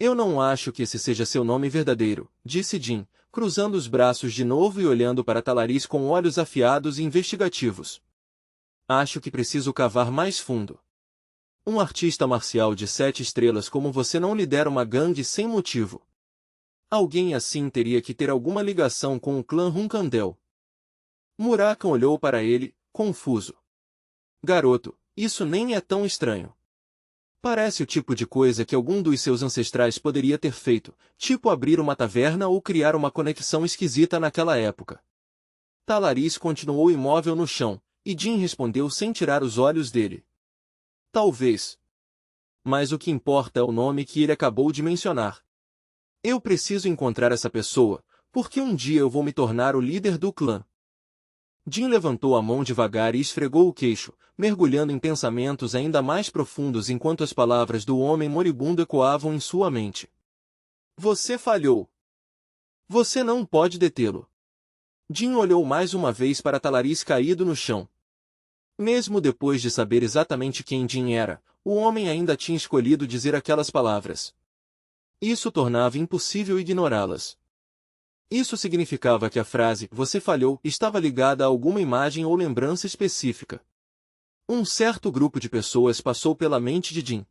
Eu não acho que esse seja seu nome verdadeiro, disse Jin, cruzando os braços de novo e olhando para Talaris com olhos afiados e investigativos. Acho que preciso cavar mais fundo. Um artista marcial de 7 estrelas como você não lidera uma gangue sem motivo. Alguém assim teria que ter alguma ligação com o clã Hunkandel. Murakan olhou para ele, confuso. Garoto, isso nem é tão estranho. Parece o tipo de coisa que algum dos seus ancestrais poderia ter feito, tipo abrir uma taverna ou criar uma conexão esquisita naquela época. Talaris continuou imóvel no chão, e Jin respondeu sem tirar os olhos dele. Talvez. Mas o que importa é o nome que ele acabou de mencionar. Eu preciso encontrar essa pessoa, porque um dia eu vou me tornar o líder do clã. Jin levantou a mão devagar e esfregou o queixo, mergulhando em pensamentos ainda mais profundos enquanto as palavras do homem moribundo ecoavam em sua mente. Você falhou. Você não pode detê-lo. Jin olhou mais uma vez para Talaris caído no chão. Mesmo depois de saber exatamente quem Jin era, o homem ainda tinha escolhido dizer aquelas palavras. Isso tornava impossível ignorá-las. Isso significava que a frase "você falhou" estava ligada a alguma imagem ou lembrança específica. Um certo grupo de pessoas passou pela mente de Jin.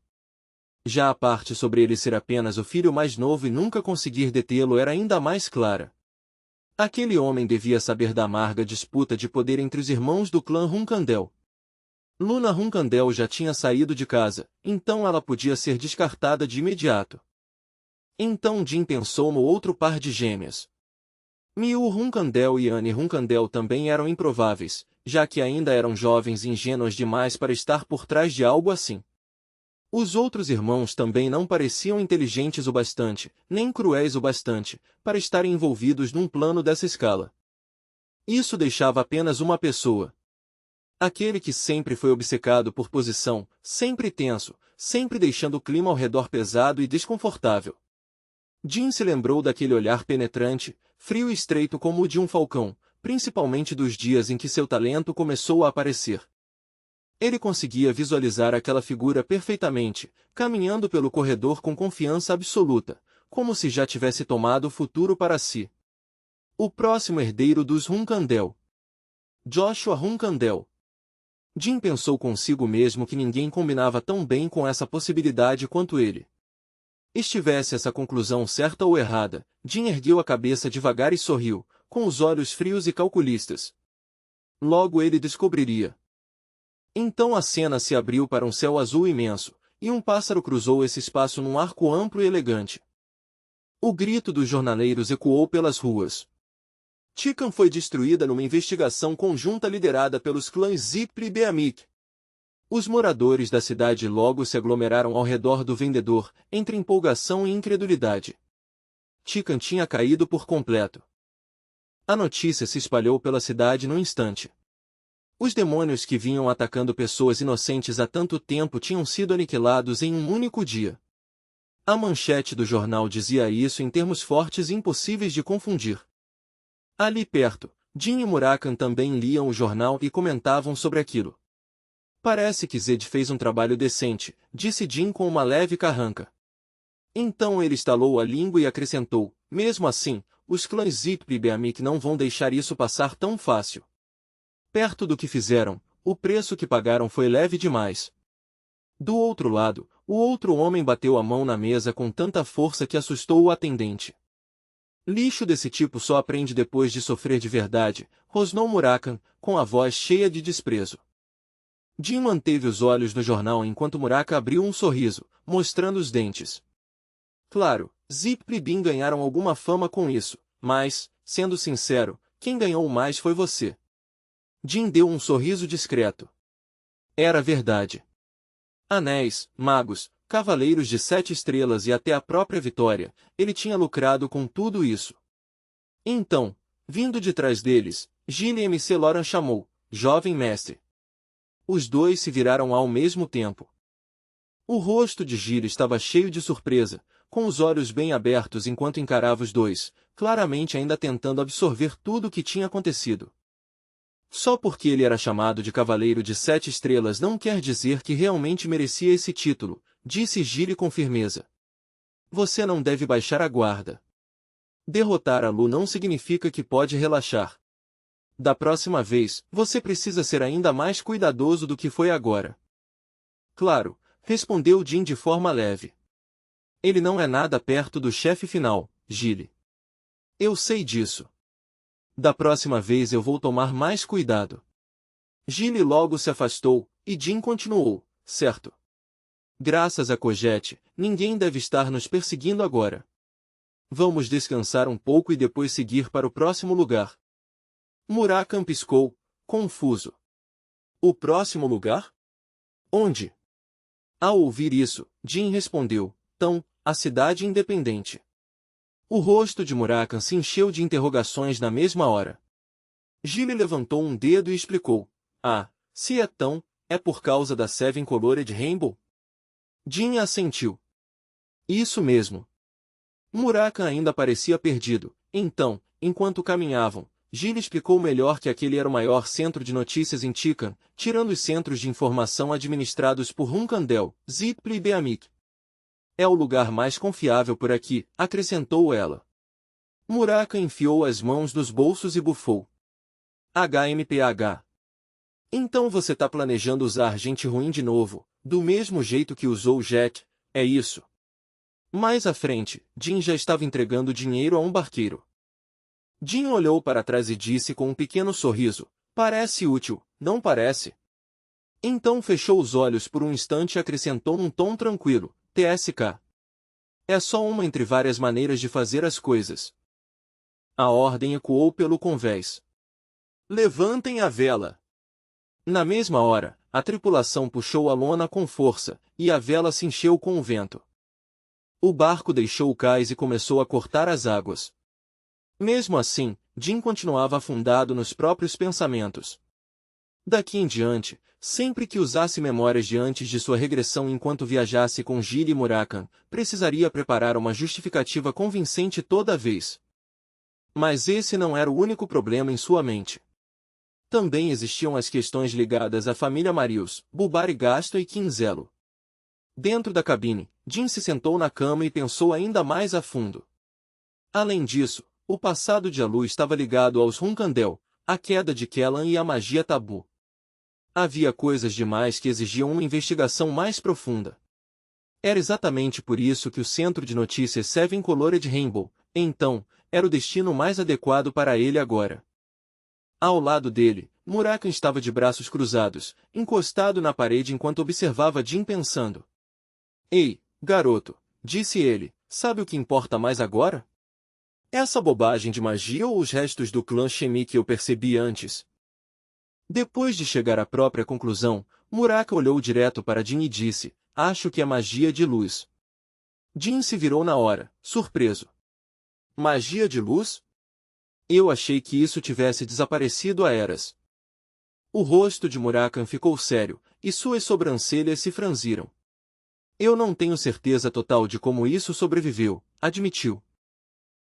Já a parte sobre ele ser apenas o filho mais novo e nunca conseguir detê-lo era ainda mais clara. Aquele homem devia saber da amarga disputa de poder entre os irmãos do clã Hunkandel. Luna Hunkandel já tinha saído de casa, então ela podia ser descartada de imediato. Então Jin pensou no outro par de gêmeas. Miu Hunkandel e Anne Hunkandel também eram improváveis, já que ainda eram jovens e ingênuas demais para estar por trás de algo assim. Os outros irmãos também não pareciam inteligentes o bastante, nem cruéis o bastante, para estarem envolvidos num plano dessa escala. Isso deixava apenas uma pessoa. Aquele que sempre foi obcecado por posição, sempre tenso, sempre deixando o clima ao redor pesado e desconfortável. Jin se lembrou daquele olhar penetrante, frio e estreito como o de um falcão, principalmente dos dias em que seu talento começou a aparecer. Ele conseguia visualizar aquela figura perfeitamente, caminhando pelo corredor com confiança absoluta, como se já tivesse tomado o futuro para si. O próximo herdeiro dos Hunkandel. Joshua Hunkandel. Jin pensou consigo mesmo que ninguém combinava tão bem com essa possibilidade quanto ele. Estivesse essa conclusão certa ou errada, Jin ergueu a cabeça devagar e sorriu, com os olhos frios e calculistas. Logo ele descobriria. Então a cena se abriu para um céu azul imenso, e um pássaro cruzou esse espaço num arco amplo e elegante. O grito dos jornaleiros ecoou pelas ruas. Tikan foi destruída numa investigação conjunta liderada pelos clãs Zipri e Beamik. Os moradores da cidade logo se aglomeraram ao redor do vendedor, entre empolgação e incredulidade. Tikan tinha caído por completo. A notícia se espalhou pela cidade num instante. Os demônios que vinham atacando pessoas inocentes há tanto tempo tinham sido aniquilados em um único dia. A manchete do jornal dizia isso em termos fortes e impossíveis de confundir. Ali perto, Jin e Murakan também liam o jornal e comentavam sobre aquilo. Parece que Zed fez um trabalho decente, disse Jin com uma leve carranca. Então ele estalou a língua e acrescentou, mesmo assim, os clãs Zipri e Beamik não vão deixar isso passar tão fácil. Perto do que fizeram, o preço que pagaram foi leve demais. Do outro lado, o outro homem bateu a mão na mesa com tanta força que assustou o atendente. Lixo desse tipo só aprende depois de sofrer de verdade, rosnou Murakan, com a voz cheia de desprezo. Jin manteve os olhos no jornal enquanto Murakan abriu um sorriso, mostrando os dentes. Claro, Zipri e Bin ganharam alguma fama com isso, mas, sendo sincero, quem ganhou mais foi você. Jin deu um sorriso discreto. Era verdade. Anéis, magos, cavaleiros de 7 estrelas e até a própria vitória, ele tinha lucrado com tudo isso. Então, vindo de trás deles, Gilly MC Loran chamou, jovem mestre. Os dois se viraram ao mesmo tempo. O rosto de Gilly estava cheio de surpresa, com os olhos bem abertos enquanto encarava os dois, claramente ainda tentando absorver tudo o que tinha acontecido. Só porque ele era chamado de Cavaleiro de 7 estrelas não quer dizer que realmente merecia esse título, disse Gilly com firmeza. Você não deve baixar a guarda. Derrotar a Lu não significa que pode relaxar. Da próxima vez, você precisa ser ainda mais cuidadoso do que foi agora. Claro, respondeu Jin de forma leve. Ele não é nada perto do chefe final, Gilly. Eu sei disso. Da próxima vez eu vou tomar mais cuidado. Gilly logo se afastou, e Jin continuou, certo. Graças a Cogete, ninguém deve estar nos perseguindo agora. Vamos descansar um pouco e depois seguir para o próximo lugar. Murakan piscou, confuso. O próximo lugar? Onde? Ao ouvir isso, Jin respondeu, a cidade independente. O rosto de Murakan se encheu de interrogações na mesma hora. Gilly levantou um dedo e explicou. Se é tão, é por causa da Seven Colored Rainbow? Jin assentiu. Isso mesmo. Murakan ainda parecia perdido. Então, enquanto caminhavam, Gilly explicou melhor que aquele era o maior centro de notícias em Tikan, tirando os centros de informação administrados por Hunkandel, Zipli e Beamik. É o lugar mais confiável por aqui, acrescentou ela. Murakan enfiou as mãos nos bolsos e bufou. HMPH. Então você tá planejando usar gente ruim de novo, do mesmo jeito que usou o Jet, é isso? Mais à frente, Jin já estava entregando dinheiro a um barqueiro. Jin olhou para trás e disse com um pequeno sorriso, parece útil, não parece? Então fechou os olhos por um instante e acrescentou num tom tranquilo, TSK. É só uma entre várias maneiras de fazer as coisas. A ordem ecoou pelo convés. Levantem a vela. Na mesma hora, a tripulação puxou a lona com força, e a vela se encheu com o vento. O barco deixou o cais e começou a cortar as águas. Mesmo assim, Jin continuava afundado nos próprios pensamentos. Daqui em diante, sempre que usasse memórias de antes de sua regressão enquanto viajasse com Gilly e Murakan, precisaria preparar uma justificativa convincente toda vez. Mas esse não era o único problema em sua mente. Também existiam as questões ligadas à família Marius, Bulbarigasto e Quinzelo. Dentro da cabine, Jin se sentou na cama e pensou ainda mais a fundo. Além disso, o passado de Alu estava ligado aos Hunkandel, a queda de Kellan e a magia tabu. Havia coisas demais que exigiam uma investigação mais profunda. Era exatamente por isso que o Centro de Notícias Seven Colored Rainbow, então, era o destino mais adequado para ele agora. Ao lado dele, Murakan estava de braços cruzados, encostado na parede enquanto observava Jin pensando. Ei, garoto, disse ele, sabe o que importa mais agora? Essa bobagem de magia ou os restos do clã Shemi que eu percebi antes? Depois de chegar à própria conclusão, Murakan olhou direto para Jin e disse, acho que é magia de luz. Jin se virou na hora, surpreso. Magia de luz? Eu achei que isso tivesse desaparecido há eras. O rosto de Murakan ficou sério, e suas sobrancelhas se franziram. Eu não tenho certeza total de como isso sobreviveu, admitiu.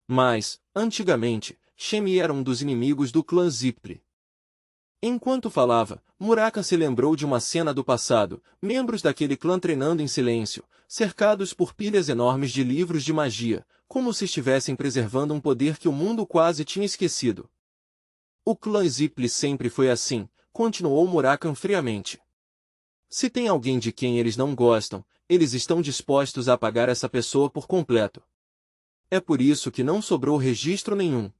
Mas, antigamente, Shemi era um dos inimigos do clã Zipli. Enquanto falava, Murakan se lembrou de uma cena do passado, membros daquele clã treinando em silêncio, cercados por pilhas enormes de livros de magia, como se estivessem preservando um poder que o mundo quase tinha esquecido. O clã Zipli sempre foi assim, continuou Murakan friamente. Se tem alguém de quem eles não gostam, eles estão dispostos a apagar essa pessoa por completo. É por isso que não sobrou registro nenhum.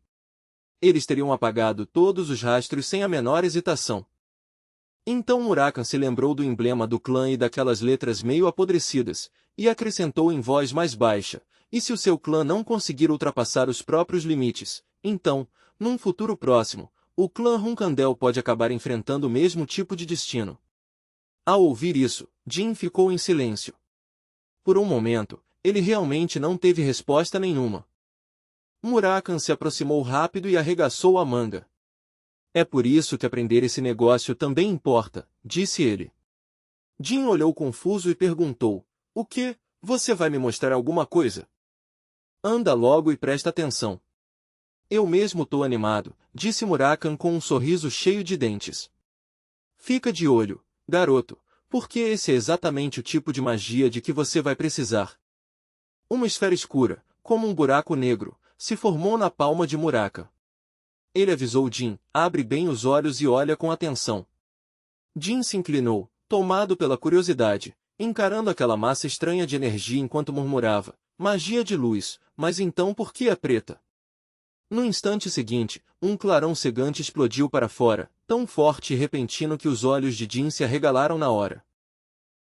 Eles teriam apagado todos os rastros sem a menor hesitação. Então Murakan se lembrou do emblema do clã e daquelas letras meio apodrecidas, e acrescentou em voz mais baixa, e se o seu clã não conseguir ultrapassar os próprios limites, então, num futuro próximo, o clã Hunkandel pode acabar enfrentando o mesmo tipo de destino. Ao ouvir isso, Jin ficou em silêncio. Por um momento, ele realmente não teve resposta nenhuma. Murakan se aproximou rápido e arregaçou a manga. É por isso que aprender esse negócio também importa, disse ele. Jin olhou confuso e perguntou, o quê? Você vai me mostrar alguma coisa? Anda logo e presta atenção. Eu mesmo tô animado, disse Murakan com um sorriso cheio de dentes. Fica de olho, garoto, porque esse é exatamente o tipo de magia de que você vai precisar. Uma esfera escura, como um buraco negro, se formou na palma de Muraka. Ele avisou Jin: abre bem os olhos e olha com atenção. Jin se inclinou, tomado pela curiosidade, encarando aquela massa estranha de energia enquanto murmurava: magia de luz, mas então por que é preta? No instante seguinte, um clarão cegante explodiu para fora, tão forte e repentino que os olhos de Jin se arregalaram na hora.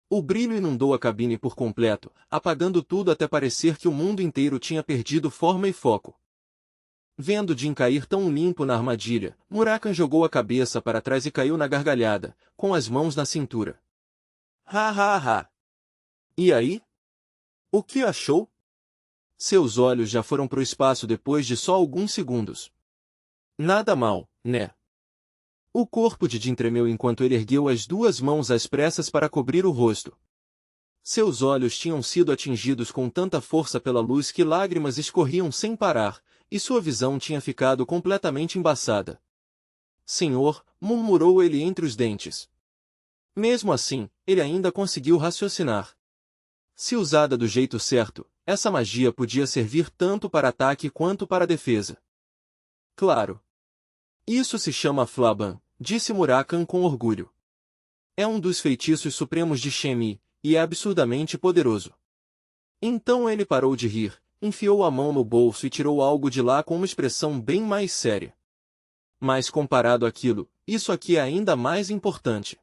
O brilho inundou a cabine por completo, apagando tudo até parecer que o mundo inteiro tinha perdido forma e foco. Vendo Jin cair tão limpo na armadilha, Murakan jogou a cabeça para trás e caiu na gargalhada, com as mãos na cintura. Ha ha ha! E aí? O que achou? Seus olhos já foram pro espaço depois de só alguns segundos. Nada mal, né? O corpo de Jin tremeu enquanto ele ergueu as duas mãos às pressas para cobrir o rosto. Seus olhos tinham sido atingidos com tanta força pela luz que lágrimas escorriam sem parar, e sua visão tinha ficado completamente embaçada. Senhor, murmurou ele entre os dentes. Mesmo assim, ele ainda conseguiu raciocinar. Se usada do jeito certo, essa magia podia servir tanto para ataque quanto para defesa. Claro. Isso se chama Flaban, disse Murakan com orgulho. É um dos feitiços supremos de Shen-Mi, e é absurdamente poderoso. Então ele parou de rir, enfiou a mão no bolso e tirou algo de lá com uma expressão bem mais séria. Mas comparado àquilo, isso aqui é ainda mais importante.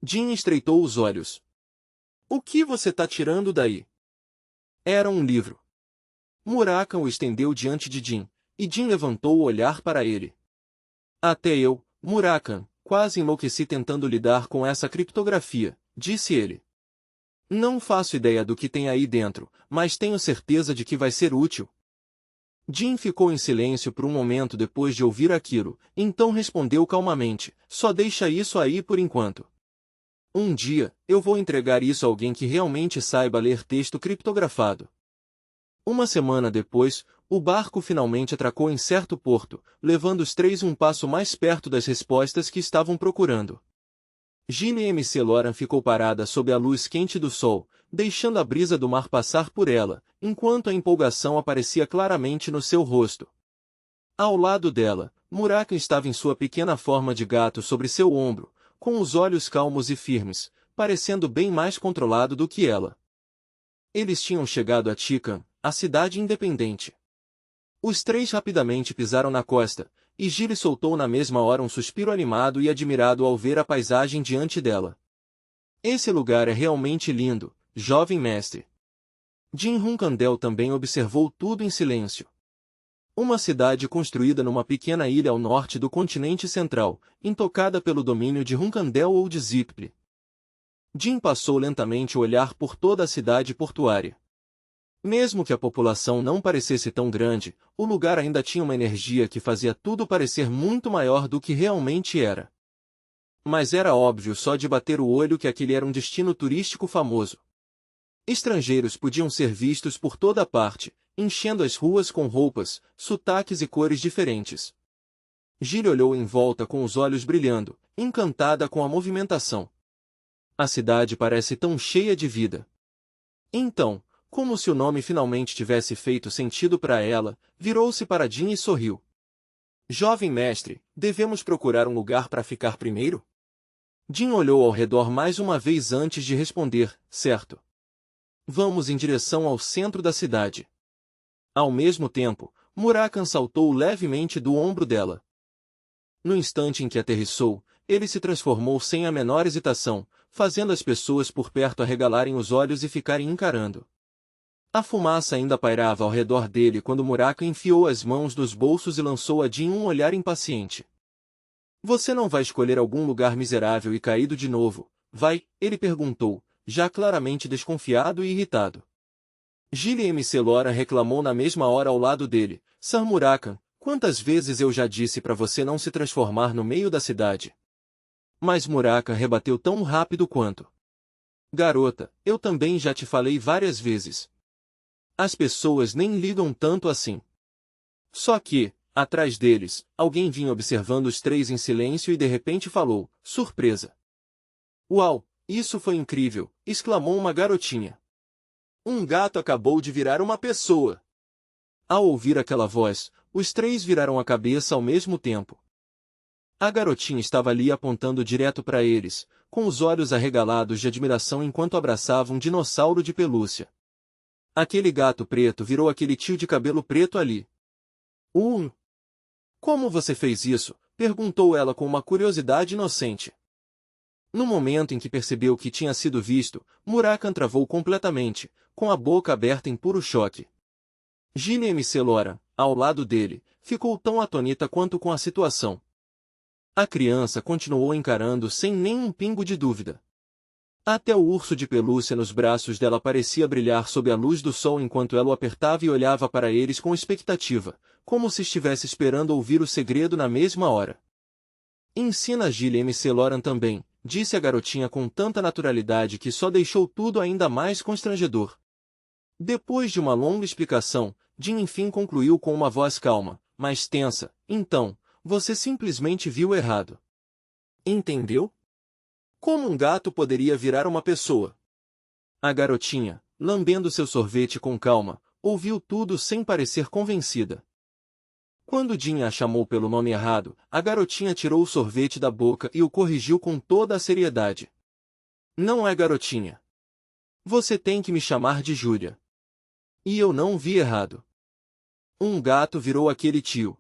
Jin estreitou os olhos. O que você tá tirando daí? Era um livro. Murakan o estendeu diante de Jin, e Jin levantou o olhar para ele. Até eu, Murakan, quase enlouqueci tentando lidar com essa criptografia, disse ele. Não faço ideia do que tem aí dentro, mas tenho certeza de que vai ser útil. Jin ficou em silêncio por um momento depois de ouvir aquilo, então respondeu calmamente: só deixa isso aí por enquanto. Um dia, eu vou entregar isso a alguém que realmente saiba ler texto criptografado. Uma semana depois, o barco finalmente atracou em certo porto, levando os três um passo mais perto das respostas que estavam procurando. Gilly MC Loran ficou parada sob a luz quente do sol, deixando a brisa do mar passar por ela, enquanto a empolgação aparecia claramente no seu rosto. Ao lado dela, Murakan estava em sua pequena forma de gato sobre seu ombro, com os olhos calmos e firmes, parecendo bem mais controlado do que ela. Eles tinham chegado a Tikan, a cidade independente. Os três rapidamente pisaram na costa, e Gilly soltou na mesma hora um suspiro animado e admirado ao ver a paisagem diante dela. Esse lugar é realmente lindo, jovem mestre. Jin Hunkandel também observou tudo em silêncio. Uma cidade construída numa pequena ilha ao norte do continente central, intocada pelo domínio de Hunkandel ou de Zipli. Jin passou lentamente o olhar por toda a cidade portuária. Mesmo que a população não parecesse tão grande, o lugar ainda tinha uma energia que fazia tudo parecer muito maior do que realmente era. Mas era óbvio só de bater o olho que aquele era um destino turístico famoso. Estrangeiros podiam ser vistos por toda parte, enchendo as ruas com roupas, sotaques e cores diferentes. Gilly olhou em volta com os olhos brilhando, encantada com a movimentação. A cidade parece tão cheia de vida. Então, como se o nome finalmente tivesse feito sentido para ela, virou-se para Jin e sorriu. Jovem mestre, devemos procurar um lugar para ficar primeiro? Jin olhou ao redor mais uma vez antes de responder: certo. Vamos em direção ao centro da cidade. Ao mesmo tempo, Murakan saltou levemente do ombro dela. No instante em que aterrissou, ele se transformou sem a menor hesitação, fazendo as pessoas por perto arregalarem os olhos e ficarem encarando. A fumaça ainda pairava ao redor dele quando Murakan enfiou as mãos nos bolsos e lançou a Jin um olhar impaciente. Você não vai escolher algum lugar miserável e caído de novo, vai? Ele perguntou, já claramente desconfiado e irritado. Gilly MC Loran reclamou na mesma hora ao lado dele: Sir Murakan, quantas vezes eu já disse para você não se transformar no meio da cidade? Mas Murakan rebateu tão rápido quanto. Garota, eu também já te falei várias vezes. As pessoas nem ligam tanto assim. Só que, atrás deles, alguém vinha observando os três em silêncio e de repente falou: surpresa! Uau, isso foi incrível! Exclamou uma garotinha. Um gato acabou de virar uma pessoa. Ao ouvir aquela voz, os três viraram a cabeça ao mesmo tempo. A garotinha estava ali apontando direto para eles, com os olhos arregalados de admiração enquanto abraçava um dinossauro de pelúcia. Aquele gato preto virou aquele tio de cabelo preto ali. Como você fez isso? Perguntou ela com uma curiosidade inocente. No momento em que percebeu que tinha sido visto, Murakan travou completamente, com a boca aberta em puro choque. Gillian MC Lora, ao lado dele, ficou tão atônita quanto com a situação. A criança continuou encarando sem nenhum pingo de dúvida. Até o urso de pelúcia nos braços dela parecia brilhar sob a luz do sol enquanto ela o apertava e olhava para eles com expectativa, como se estivesse esperando ouvir o segredo na mesma hora. Ensina Gillian MC Loran também, disse a garotinha com tanta naturalidade que só deixou tudo ainda mais constrangedor. Depois de uma longa explicação, Jim enfim concluiu com uma voz calma, mas tensa: então, você simplesmente viu errado. Entendeu? Como um gato poderia virar uma pessoa? A garotinha, lambendo seu sorvete com calma, ouviu tudo sem parecer convencida. Quando Jim a chamou pelo nome errado, a garotinha tirou o sorvete da boca e o corrigiu com toda a seriedade. Não é garotinha. Você tem que me chamar de Júlia. E eu não vi errado. Um gato virou aquele tio.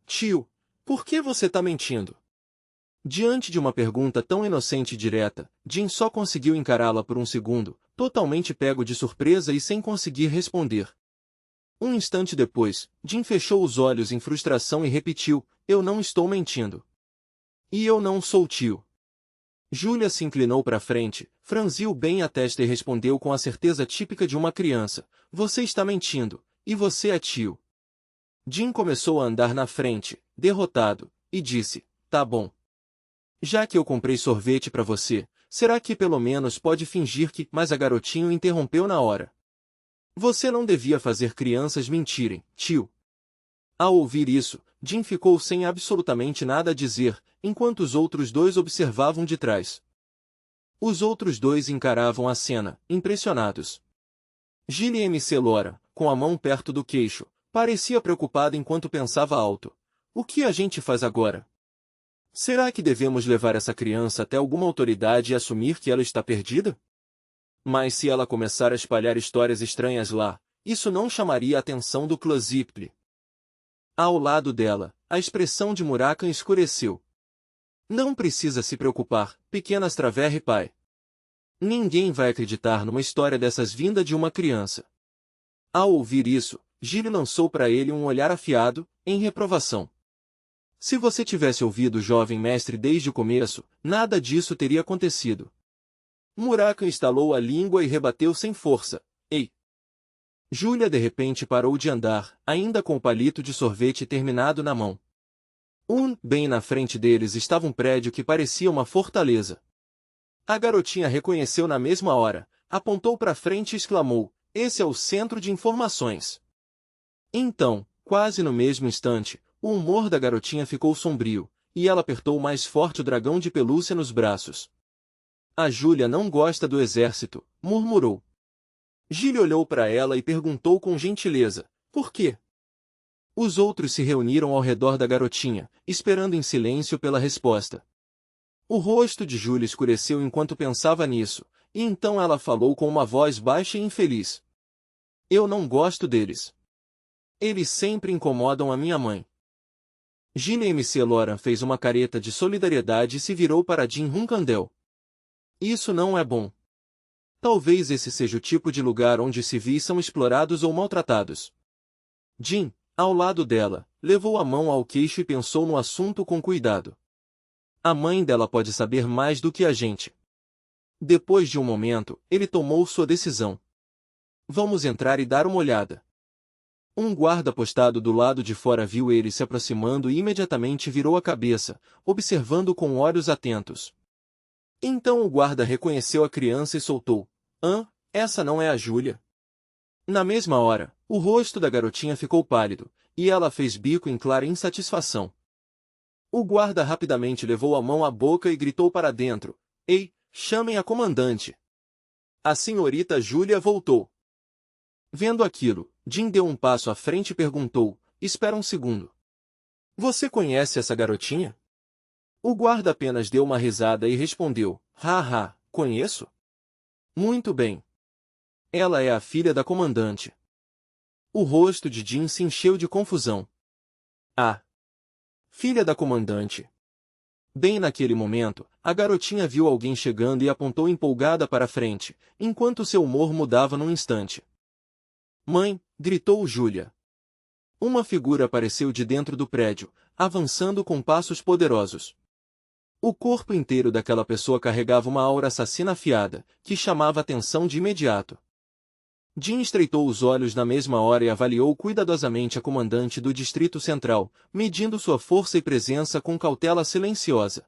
Tio, por que você tá mentindo? Diante de uma pergunta tão inocente e direta, Jim só conseguiu encará-la por um segundo, totalmente pego de surpresa e sem conseguir responder. Um instante depois, Jim fechou os olhos em frustração e repetiu: eu não estou mentindo. E eu não sou tio. Júlia se inclinou para frente, franziu bem a testa e respondeu com a certeza típica de uma criança: você está mentindo, e você é tio. Jim começou a andar na frente, derrotado, e disse: tá bom. Já que eu comprei sorvete para você, será que pelo menos pode fingir que... Mas a garotinha o interrompeu na hora. Você não devia fazer crianças mentirem, tio. Ao ouvir isso, Jim ficou sem absolutamente nada a dizer, enquanto os outros dois observavam de trás. Os outros dois encaravam a cena, impressionados. Gillian MC Lora, com a mão perto do queixo, parecia preocupada enquanto pensava alto. O que a gente faz agora? Será que devemos levar essa criança até alguma autoridade e assumir que ela está perdida? Mas se ela começar a espalhar histórias estranhas lá, isso não chamaria a atenção do Closipli. Ao lado dela, a expressão de Murakan escureceu. Não precisa se preocupar, pequena Straverre pai. Ninguém vai acreditar numa história dessas vinda de uma criança. Ao ouvir isso, Gilly lançou para ele um olhar afiado, em reprovação. Se você tivesse ouvido o jovem mestre desde o começo, nada disso teria acontecido. Murakan estalou a língua e rebateu sem força. Ei! Júlia de repente parou de andar, ainda com o palito de sorvete terminado na mão. Bem na frente deles estava um prédio que parecia uma fortaleza. A garotinha reconheceu na mesma hora, apontou para frente e exclamou: esse é o centro de informações. Então, quase no mesmo instante, o humor da garotinha ficou sombrio, e ela apertou mais forte o dragão de pelúcia nos braços. A Júlia não gosta do exército, murmurou. Gilly olhou para ela e perguntou com gentileza: por quê? Os outros se reuniram ao redor da garotinha, esperando em silêncio pela resposta. O rosto de Júlia escureceu enquanto pensava nisso, e então ela falou com uma voz baixa e infeliz. Eu não gosto deles. Eles sempre incomodam a minha mãe. Gillian MC Loran fez uma careta de solidariedade e se virou para Jim Hunkandel. Isso não é bom. Talvez esse seja o tipo de lugar onde civis são explorados ou maltratados. Jim, ao lado dela, levou a mão ao queixo e pensou no assunto com cuidado. A mãe dela pode saber mais do que a gente. Depois de um momento, ele tomou sua decisão. Vamos entrar e dar uma olhada. Um guarda postado do lado de fora viu ele se aproximando e imediatamente virou a cabeça, observando com olhos atentos. Então o guarda reconheceu a criança e soltou: essa não é a Júlia? Na mesma hora, o rosto da garotinha ficou pálido, e ela fez bico em clara insatisfação. O guarda rapidamente levou a mão à boca e gritou para dentro: ei, chamem a comandante. A senhorita Júlia voltou. Vendo aquilo, Jim deu um passo à frente e perguntou, espera um segundo. Você conhece essa garotinha? O guarda apenas deu uma risada e respondeu, haha, conheço? Muito bem. Ela é a filha da comandante. O rosto de Jim se encheu de confusão. Ah! Filha da comandante. Bem naquele momento, a garotinha viu alguém chegando e apontou empolgada para a frente, enquanto seu humor mudava num instante. Mãe! Gritou Júlia. Uma figura apareceu de dentro do prédio, avançando com passos poderosos. O corpo inteiro daquela pessoa carregava uma aura assassina afiada, que chamava a atenção de imediato. Jim estreitou os olhos na mesma hora e avaliou cuidadosamente a comandante do Distrito Central, medindo sua força e presença com cautela silenciosa.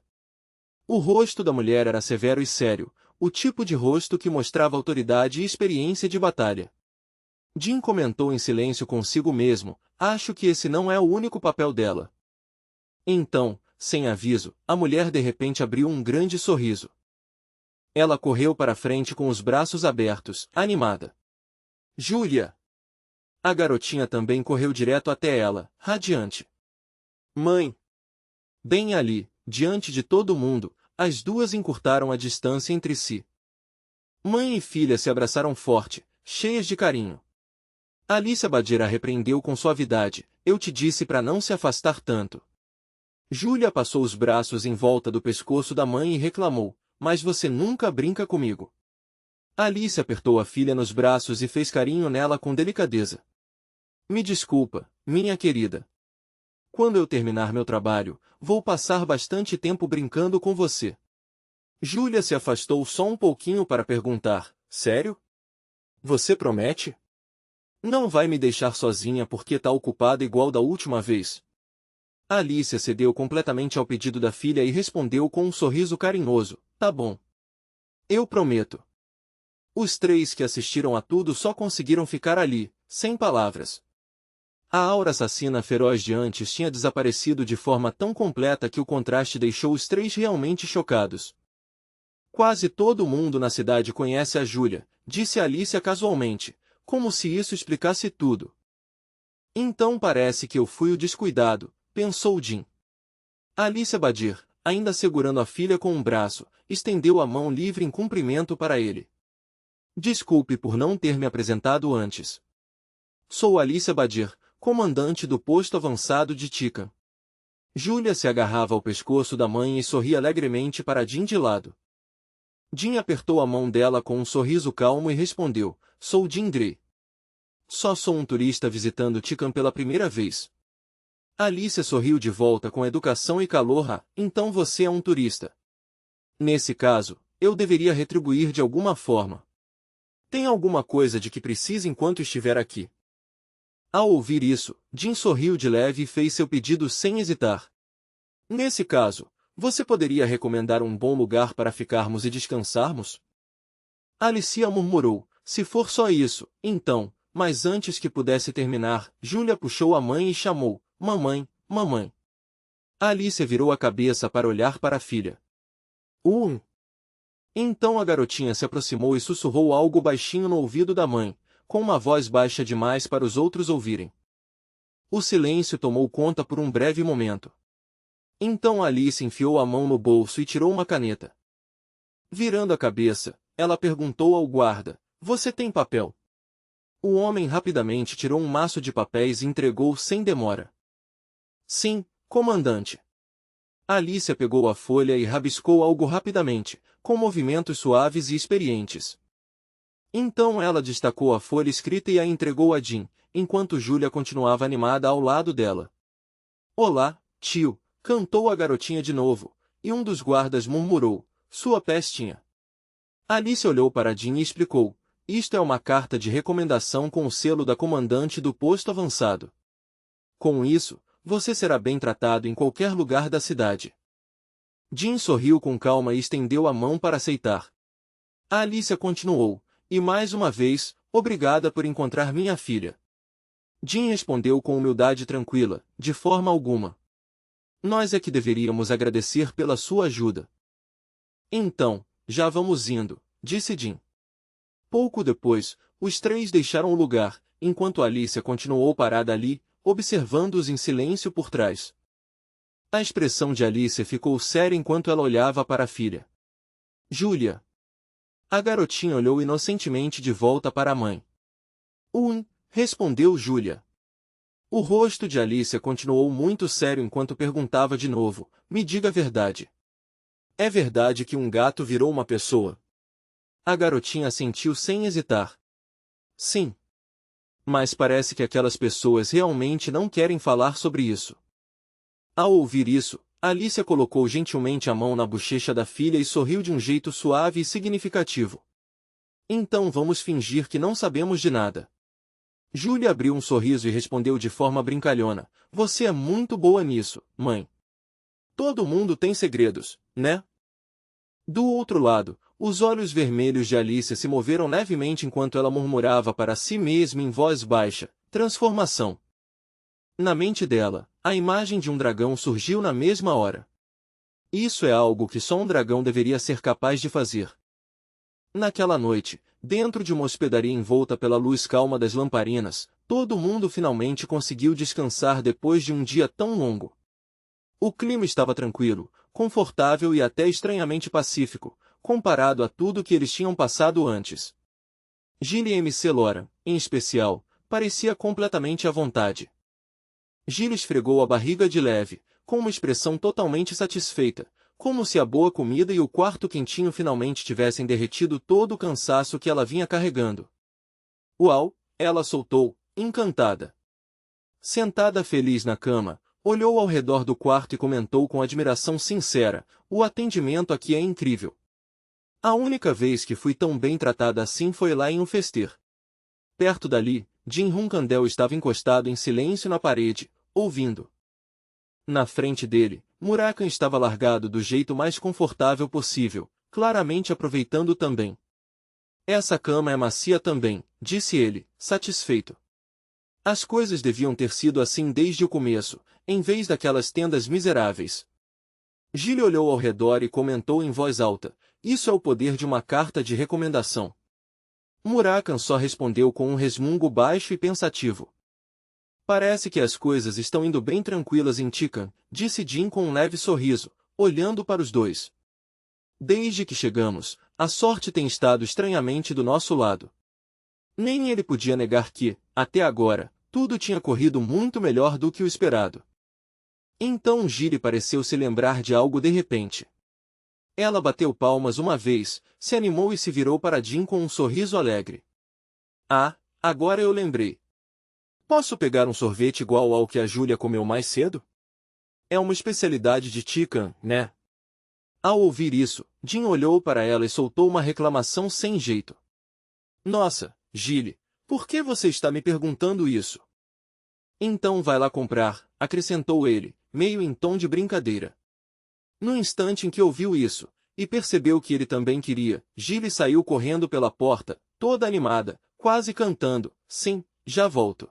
O rosto da mulher era severo e sério, o tipo de rosto que mostrava autoridade e experiência de batalha. Jim comentou em silêncio consigo mesmo, acho que esse não é o único papel dela. Então, sem aviso, a mulher de repente abriu um grande sorriso. Ela correu para a frente com os braços abertos, animada. Júlia! A garotinha também correu direto até ela, radiante. Mãe! Bem ali, diante de todo mundo, as duas encurtaram a distância entre si. Mãe e filha se abraçaram forte, cheias de carinho. Alicia Badger a repreendeu com suavidade, eu te disse para não se afastar tanto. Júlia passou os braços em volta do pescoço da mãe e reclamou, mas você nunca brinca comigo. Alice apertou a filha nos braços e fez carinho nela com delicadeza. Me desculpa, minha querida. Quando eu terminar meu trabalho, vou passar bastante tempo brincando com você. Júlia se afastou só um pouquinho para perguntar, sério? Você promete? Não vai me deixar sozinha porque tá ocupada igual da última vez? Alice cedeu completamente ao pedido da filha e respondeu com um sorriso carinhoso, tá bom. Eu prometo. Os três que assistiram a tudo só conseguiram ficar ali, sem palavras. A aura assassina feroz de antes tinha desaparecido de forma tão completa que o contraste deixou os três realmente chocados. Quase todo mundo na cidade conhece a Júlia, disse Alicia casualmente, como se isso explicasse tudo. Então parece que eu fui o descuidado, pensou Jim. Alicia Badger, ainda segurando a filha com um braço, estendeu a mão livre em cumprimento para ele. Desculpe por não ter me apresentado antes. Sou Alicia Badger, comandante do posto avançado de Tika. Júlia se agarrava ao pescoço da mãe e sorria alegremente para Jim de lado. Jim apertou a mão dela com um sorriso calmo e respondeu, sou Jim Grey. Só sou um turista visitando Tican pela primeira vez. Alicia sorriu de volta com educação e calor, então você é um turista. Nesse caso, eu deveria retribuir de alguma forma. Tem alguma coisa de que precise enquanto estiver aqui? Ao ouvir isso, Jim sorriu de leve e fez seu pedido sem hesitar. Nesse caso, você poderia recomendar um bom lugar para ficarmos e descansarmos? Alicia murmurou, se for só isso, então, mas antes que pudesse terminar, Júlia puxou a mãe e chamou, mamãe, mamãe. Alicia virou a cabeça para olhar para a filha. Então a garotinha se aproximou e sussurrou algo baixinho no ouvido da mãe, com uma voz baixa demais para os outros ouvirem. O silêncio tomou conta por um breve momento. Então Alice enfiou a mão no bolso e tirou uma caneta. Virando a cabeça, ela perguntou ao guarda, você tem papel? O homem rapidamente tirou um maço de papéis e entregou sem demora. Sim, comandante. Alicia pegou a folha e rabiscou algo rapidamente, com movimentos suaves e experientes. Então ela destacou a folha escrita e a entregou a Jim, enquanto Júlia continuava animada ao lado dela. Olá, tio, cantou a garotinha de novo, e um dos guardas murmurou, sua pestinha. Alice olhou para Jim e explicou, isto é uma carta de recomendação com o selo da comandante do posto avançado. Com isso, você será bem tratado em qualquer lugar da cidade. Jim sorriu com calma e estendeu a mão para aceitar. A Alicia continuou, e mais uma vez, obrigada por encontrar minha filha. Jim respondeu com humildade tranquila, de forma alguma. Nós é que deveríamos agradecer pela sua ajuda. Então, já vamos indo, disse Jim. Pouco depois, Os três deixaram o lugar, enquanto Alicia continuou parada ali, observando-os em silêncio por trás. A expressão de Alicia ficou séria enquanto ela olhava para a filha. Júlia. A garotinha olhou inocentemente de volta para a mãe. Respondeu Júlia. O rosto de Alicia continuou muito sério enquanto perguntava de novo, me diga a verdade. É verdade que um gato virou uma pessoa? A garotinha assentiu sem hesitar. Sim. Mas parece que aquelas pessoas realmente não querem falar sobre isso. Ao ouvir isso, Alicia colocou gentilmente a mão na bochecha da filha e sorriu de um jeito suave e significativo. Então vamos fingir que não sabemos de nada. Júlia abriu um sorriso e respondeu de forma brincalhona, você é muito boa nisso, mãe. Todo mundo tem segredos, né? Do outro lado, os olhos vermelhos de Alicia se moveram levemente enquanto ela murmurava para si mesma em voz baixa, transformação. Na mente dela, a imagem de um dragão surgiu na mesma hora. Isso é algo que só um dragão deveria ser capaz de fazer. Naquela noite, dentro de uma hospedaria envolta pela luz calma das lamparinas, todo mundo finalmente conseguiu descansar depois de um dia tão longo. O clima estava tranquilo, confortável e até estranhamente pacífico, comparado a tudo que eles tinham passado antes. Gilly e MC Laura, em especial, parecia completamente à vontade. Gilly esfregou a barriga de leve, com uma expressão totalmente satisfeita, como se a boa comida e o quarto quentinho finalmente tivessem derretido todo o cansaço que ela vinha carregando. Uau! Ela soltou, encantada. Sentada feliz na cama, olhou ao redor do quarto e comentou com admiração sincera, o atendimento aqui é incrível. A única vez que fui tão bem tratada assim foi lá em um fester. Perto dali, Jim Hunkandel estava encostado em silêncio na parede, ouvindo. Na frente dele, Murakan estava largado do jeito mais confortável possível, claramente aproveitando também. Essa cama é macia também, disse ele, satisfeito. As coisas deviam ter sido assim desde o começo, em vez daquelas tendas miseráveis. Gilly olhou ao redor e comentou em voz alta, isso é o poder de uma carta de recomendação. Murakan só respondeu com um resmungo baixo e pensativo. Parece que as coisas estão indo bem tranquilas em Tikan, disse Jim com um leve sorriso, olhando para os dois. Desde que chegamos, a sorte tem estado estranhamente do nosso lado. Nem ele podia negar que, até agora, tudo tinha corrido muito melhor do que o esperado. Então Gilly pareceu se lembrar de algo de repente. Ela bateu palmas uma vez, se animou e se virou para Jim com um sorriso alegre. Ah, agora eu lembrei. Posso pegar um sorvete igual ao que a Júlia comeu mais cedo? É uma especialidade de Tikan, né? Ao ouvir isso, Jim olhou para ela e soltou uma reclamação sem jeito. Nossa, Gilly, por que você está me perguntando isso? Então vai lá comprar, acrescentou ele, meio em tom de brincadeira. No instante em que ouviu isso, e percebeu que ele também queria, Gilly saiu correndo pela porta, toda animada, quase cantando, sim, já volto.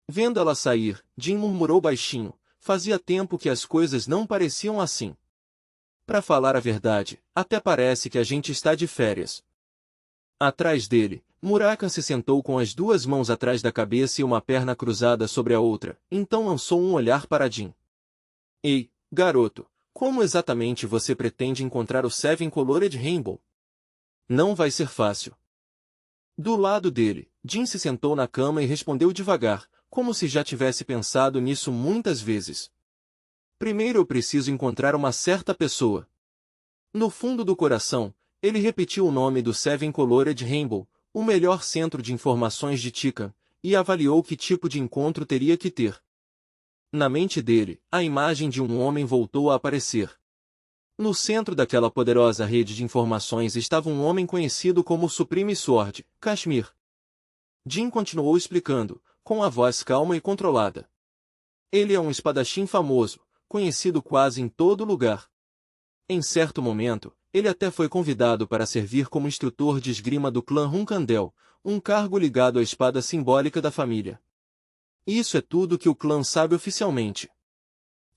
Vendo ela sair, Jim murmurou baixinho, fazia tempo que as coisas não pareciam assim. Para falar a verdade, até parece que a gente está de férias. Atrás dele, Murakan se sentou com as duas mãos atrás da cabeça e uma perna cruzada sobre a outra, então lançou um olhar para Jim. Ei, garoto, como exatamente você pretende encontrar o Seven Colored Rainbow? Não vai ser fácil. Do lado dele, Jim se sentou na cama e respondeu devagar, como se já tivesse pensado nisso muitas vezes. Primeiro eu preciso encontrar uma certa pessoa. No fundo do coração, ele repetiu o nome do Seven Colored Rainbow, o melhor centro de informações de Tikan, e avaliou que tipo de encontro teria que ter. Na mente dele, a imagem de um homem voltou a aparecer. No centro daquela poderosa rede de informações estava um homem conhecido como Supreme Sword, Kashmir. Jim continuou explicando, com a voz calma e controlada. Ele é um espadachim famoso, conhecido quase em todo lugar. Em certo momento, ele até foi convidado para servir como instrutor de esgrima do clã Hunkandel, um cargo ligado à espada simbólica da família. Isso é tudo que o clã sabe oficialmente.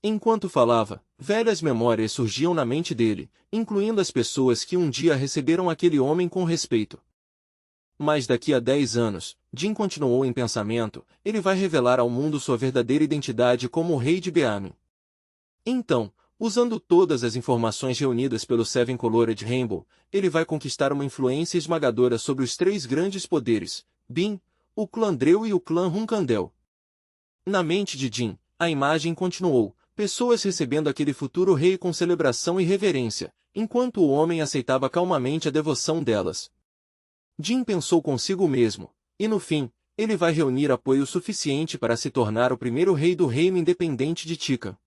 Enquanto falava, velhas memórias surgiam na mente dele, incluindo as pessoas que um dia receberam aquele homem com respeito. Mas daqui a 10 anos, Jin continuou em pensamento, ele vai revelar ao mundo sua verdadeira identidade como o rei de Beamin. Então, usando todas as informações reunidas pelo Seven Colored Rainbow, ele vai conquistar uma influência esmagadora sobre os 3 grandes poderes, Bin, o clã Dreu e o clã Hunkandel. Na mente de Jin, a imagem continuou, pessoas recebendo aquele futuro rei com celebração e reverência, enquanto o homem aceitava calmamente a devoção delas. Jin pensou consigo mesmo, e no fim, ele vai reunir apoio suficiente para se tornar o primeiro rei do reino independente de Tika.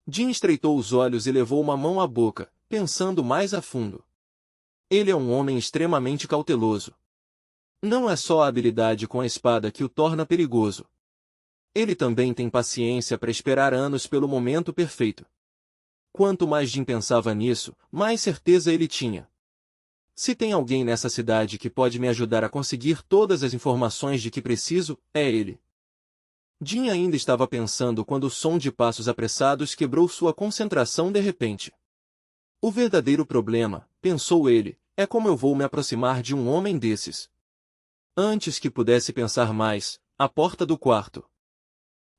Jin estreitou os olhos e levou uma mão à boca, pensando mais a fundo. Ele é um homem extremamente cauteloso. Não é só a habilidade com a espada que o torna perigoso. Ele também tem paciência para esperar anos pelo momento perfeito. Quanto mais Jin pensava nisso, mais certeza ele tinha. Se tem alguém nessa cidade que pode me ajudar a conseguir todas as informações de que preciso, é ele. Jin ainda estava pensando quando o som de passos apressados quebrou sua concentração de repente. O verdadeiro problema, pensou ele, é como eu vou me aproximar de um homem desses. Antes que pudesse pensar mais, a porta do quarto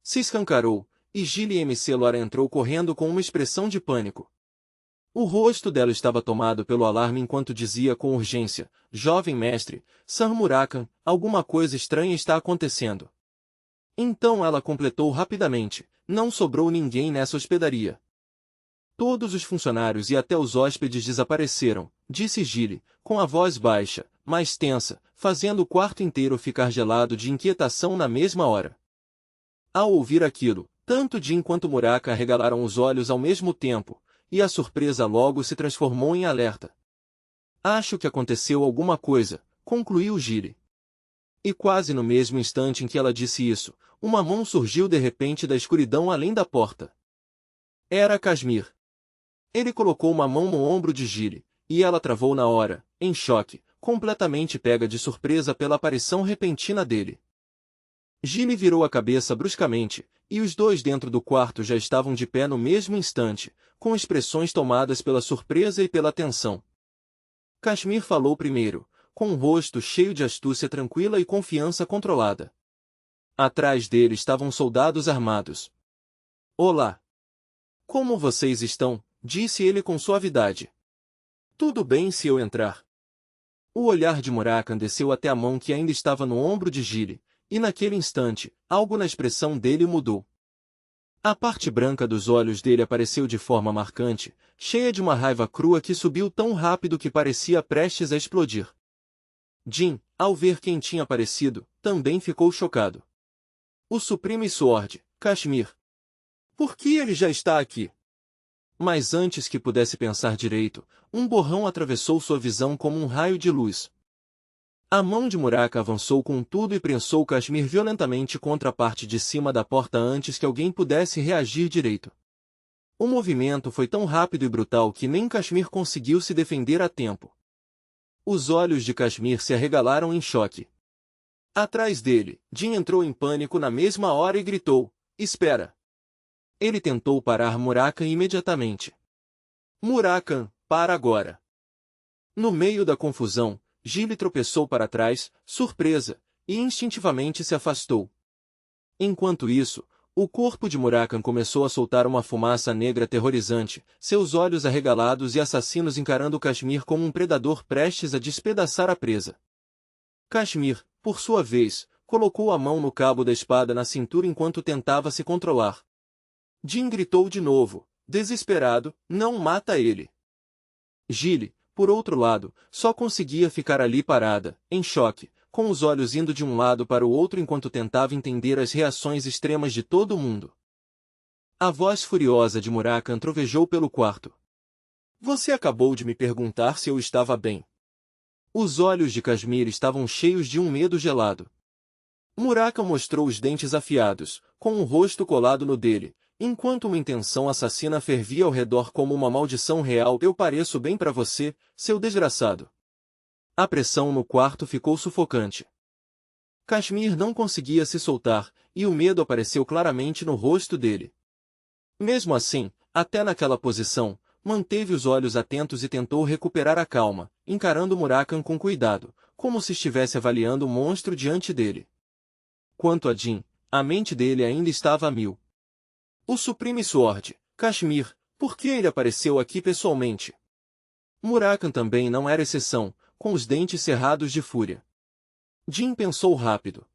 se escancarou, e Gilly MC Lora entrou correndo com uma expressão de pânico. O rosto dela estava tomado pelo alarme enquanto dizia com urgência, jovem mestre, Sam Murakan, alguma coisa estranha está acontecendo. Então ela completou rapidamente, não sobrou ninguém nessa hospedaria. Todos os funcionários e até os hóspedes desapareceram, disse Gilly, com a voz baixa, mas tensa, fazendo o quarto inteiro ficar gelado de inquietação na mesma hora. Ao ouvir aquilo, tanto Jin quanto Murakan arregalaram os olhos ao mesmo tempo, e a surpresa logo se transformou em alerta. Acho que aconteceu alguma coisa, concluiu Gilly. E quase no mesmo instante em que ela disse isso, uma mão surgiu de repente da escuridão além da porta. Era Kashmir. Ele colocou uma mão no ombro de Gilly, e ela travou na hora, em choque, completamente pega de surpresa pela aparição repentina dele. Gilly virou a cabeça bruscamente, e os dois dentro do quarto já estavam de pé no mesmo instante, com expressões tomadas pela surpresa e pela tensão. Kashmir falou primeiro, com um rosto cheio de astúcia tranquila e confiança controlada. Atrás dele estavam soldados armados. Olá! Como vocês estão? Disse ele com suavidade. Tudo bem se eu entrar? O olhar de Murakan desceu até a mão que ainda estava no ombro de Gilly, e naquele instante, algo na expressão dele mudou. A parte branca dos olhos dele apareceu de forma marcante, cheia de uma raiva crua que subiu tão rápido que parecia prestes a explodir. Jin, ao ver quem tinha aparecido, também ficou chocado. O Supreme Sword, Kashmir. Por que ele já está aqui? Mas antes que pudesse pensar direito, um borrão atravessou sua visão como um raio de luz. A mão de Murakan avançou com tudo e prensou Kashmir violentamente contra a parte de cima da porta antes que alguém pudesse reagir direito. O movimento foi tão rápido e brutal que nem Kashmir conseguiu se defender a tempo. Os olhos de Kashmir se arregalaram em choque. Atrás dele, Jin entrou em pânico na mesma hora e gritou, espera! Ele tentou parar Murakan imediatamente. Murakan, para agora! No meio da confusão, Gilly tropeçou para trás, surpresa, e instintivamente se afastou. Enquanto isso, o corpo de Murakan começou a soltar uma fumaça negra aterrorizante, seus olhos arregalados e assassinos encarando Kashmir como um predador prestes a despedaçar a presa. Kashmir, por sua vez, colocou a mão no cabo da espada na cintura enquanto tentava se controlar. Jin gritou de novo, desesperado, não mata ele. Gilly, por outro lado, só conseguia ficar ali parada, em choque, com os olhos indo de um lado para o outro enquanto tentava entender as reações extremas de todo mundo. A voz furiosa de Murakan trovejou pelo quarto. Você acabou de me perguntar se eu estava bem. Os olhos de Kashmir estavam cheios de um medo gelado. Murakan mostrou os dentes afiados, com o rosto colado no dele, enquanto uma intenção assassina fervia ao redor como uma maldição real. Eu pareço bem para você, seu desgraçado. A pressão no quarto ficou sufocante. Kashmir não conseguia se soltar, e o medo apareceu claramente no rosto dele. Mesmo assim, até naquela posição, manteve os olhos atentos e tentou recuperar a calma, encarando Murakan com cuidado, como se estivesse avaliando o monstro diante dele. Quanto a Jin, a mente dele ainda estava a mil. O Supreme Sword, Kashmir, por que ele apareceu aqui pessoalmente? Murakan também não era exceção, com os dentes cerrados de fúria. Jin pensou rápido.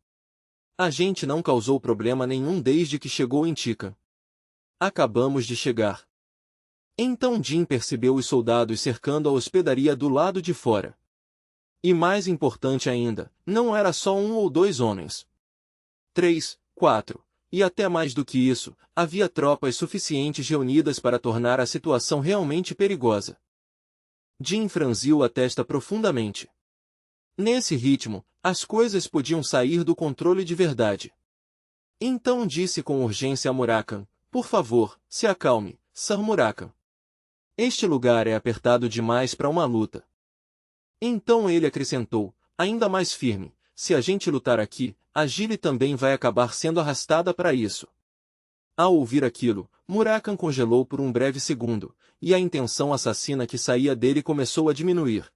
A gente não causou problema nenhum desde que chegou em Tika. Acabamos de chegar. Então Jin percebeu os soldados cercando a hospedaria do lado de fora. E mais importante ainda, não era só um ou dois homens. 3, 4, e até mais do que isso, havia tropas suficientes reunidas para tornar a situação realmente perigosa. Jin franziu a testa profundamente. Nesse ritmo, as coisas podiam sair do controle de verdade. Então disse com urgência a Murakan, por favor, se acalme, Sir Murakan. Este lugar é apertado demais para uma luta. Então ele acrescentou, ainda mais firme, se a gente lutar aqui, a Gilly também vai acabar sendo arrastada para isso. Ao ouvir aquilo, Murakan congelou por um breve segundo, e a intenção assassina que saía dele começou a diminuir.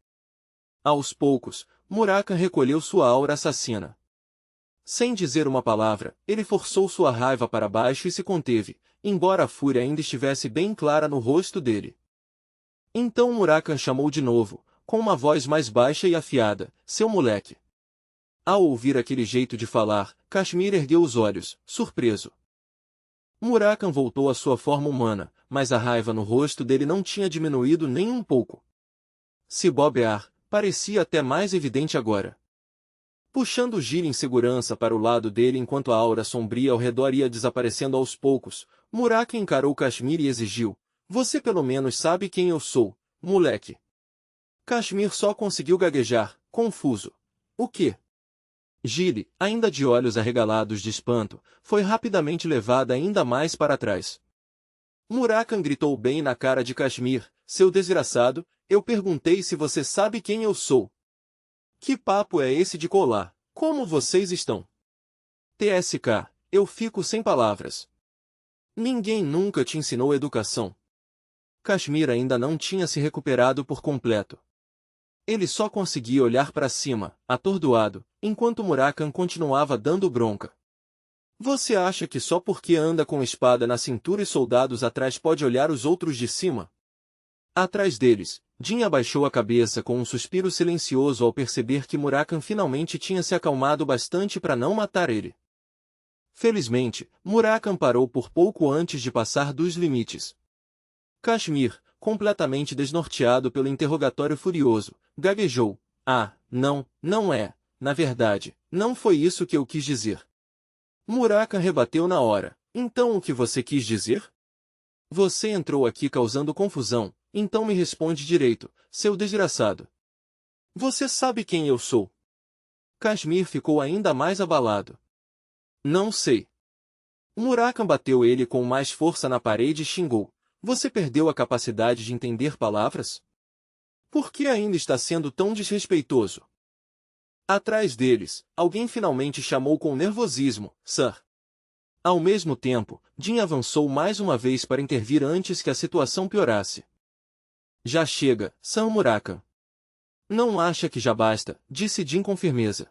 Aos poucos, Murakan recolheu sua aura assassina. Sem dizer uma palavra, ele forçou sua raiva para baixo e se conteve, embora a fúria ainda estivesse bem clara no rosto dele. Então Murakan chamou de novo, com uma voz mais baixa e afiada, seu moleque. Ao ouvir aquele jeito de falar, Kashmir ergueu os olhos, surpreso. Murakan voltou à sua forma humana, mas a raiva no rosto dele não tinha diminuído nem um pouco. Se bobear, parecia até mais evidente agora. Puxando Gilly em segurança para o lado dele enquanto a aura sombria ao redor ia desaparecendo aos poucos, Murakan encarou Kashmir e exigiu, você pelo menos sabe quem eu sou, moleque. Kashmir só conseguiu gaguejar, confuso. O quê? Gilly, ainda de olhos arregalados de espanto, foi rapidamente levada ainda mais para trás. Murakan gritou bem na cara de Kashmir, seu desgraçado, eu perguntei se você sabe quem eu sou. Que papo é esse de colar? Como vocês estão? TSK, eu fico sem palavras. Ninguém nunca te ensinou educação. Kashmir ainda não tinha se recuperado por completo. Ele só conseguia olhar para cima, atordoado, enquanto Murakan continuava dando bronca. Você acha que só porque anda com espada na cintura e soldados atrás pode olhar os outros de cima? Atrás deles, Jin abaixou a cabeça com um suspiro silencioso ao perceber que Murakan finalmente tinha se acalmado bastante para não matar ele. Felizmente, Murakan parou por pouco antes de passar dos limites. Kashmir, completamente desnorteado pelo interrogatório furioso, gaguejou. Ah, não é. Na verdade, não foi isso que eu quis dizer. Murakan rebateu na hora. Então o que você quis dizer? Você entrou aqui causando confusão, então me responde direito, seu desgraçado. Você sabe quem eu sou? Kashmir ficou ainda mais abalado. Não sei. Murakan bateu ele com mais força na parede e xingou. Você perdeu a capacidade de entender palavras? Por que ainda está sendo tão desrespeitoso? Atrás deles, alguém finalmente chamou com nervosismo, Sir. Ao mesmo tempo, Jin avançou mais uma vez para intervir antes que a situação piorasse. Já chega, Sir Murakan. Não acha que já basta, disse Jin com firmeza.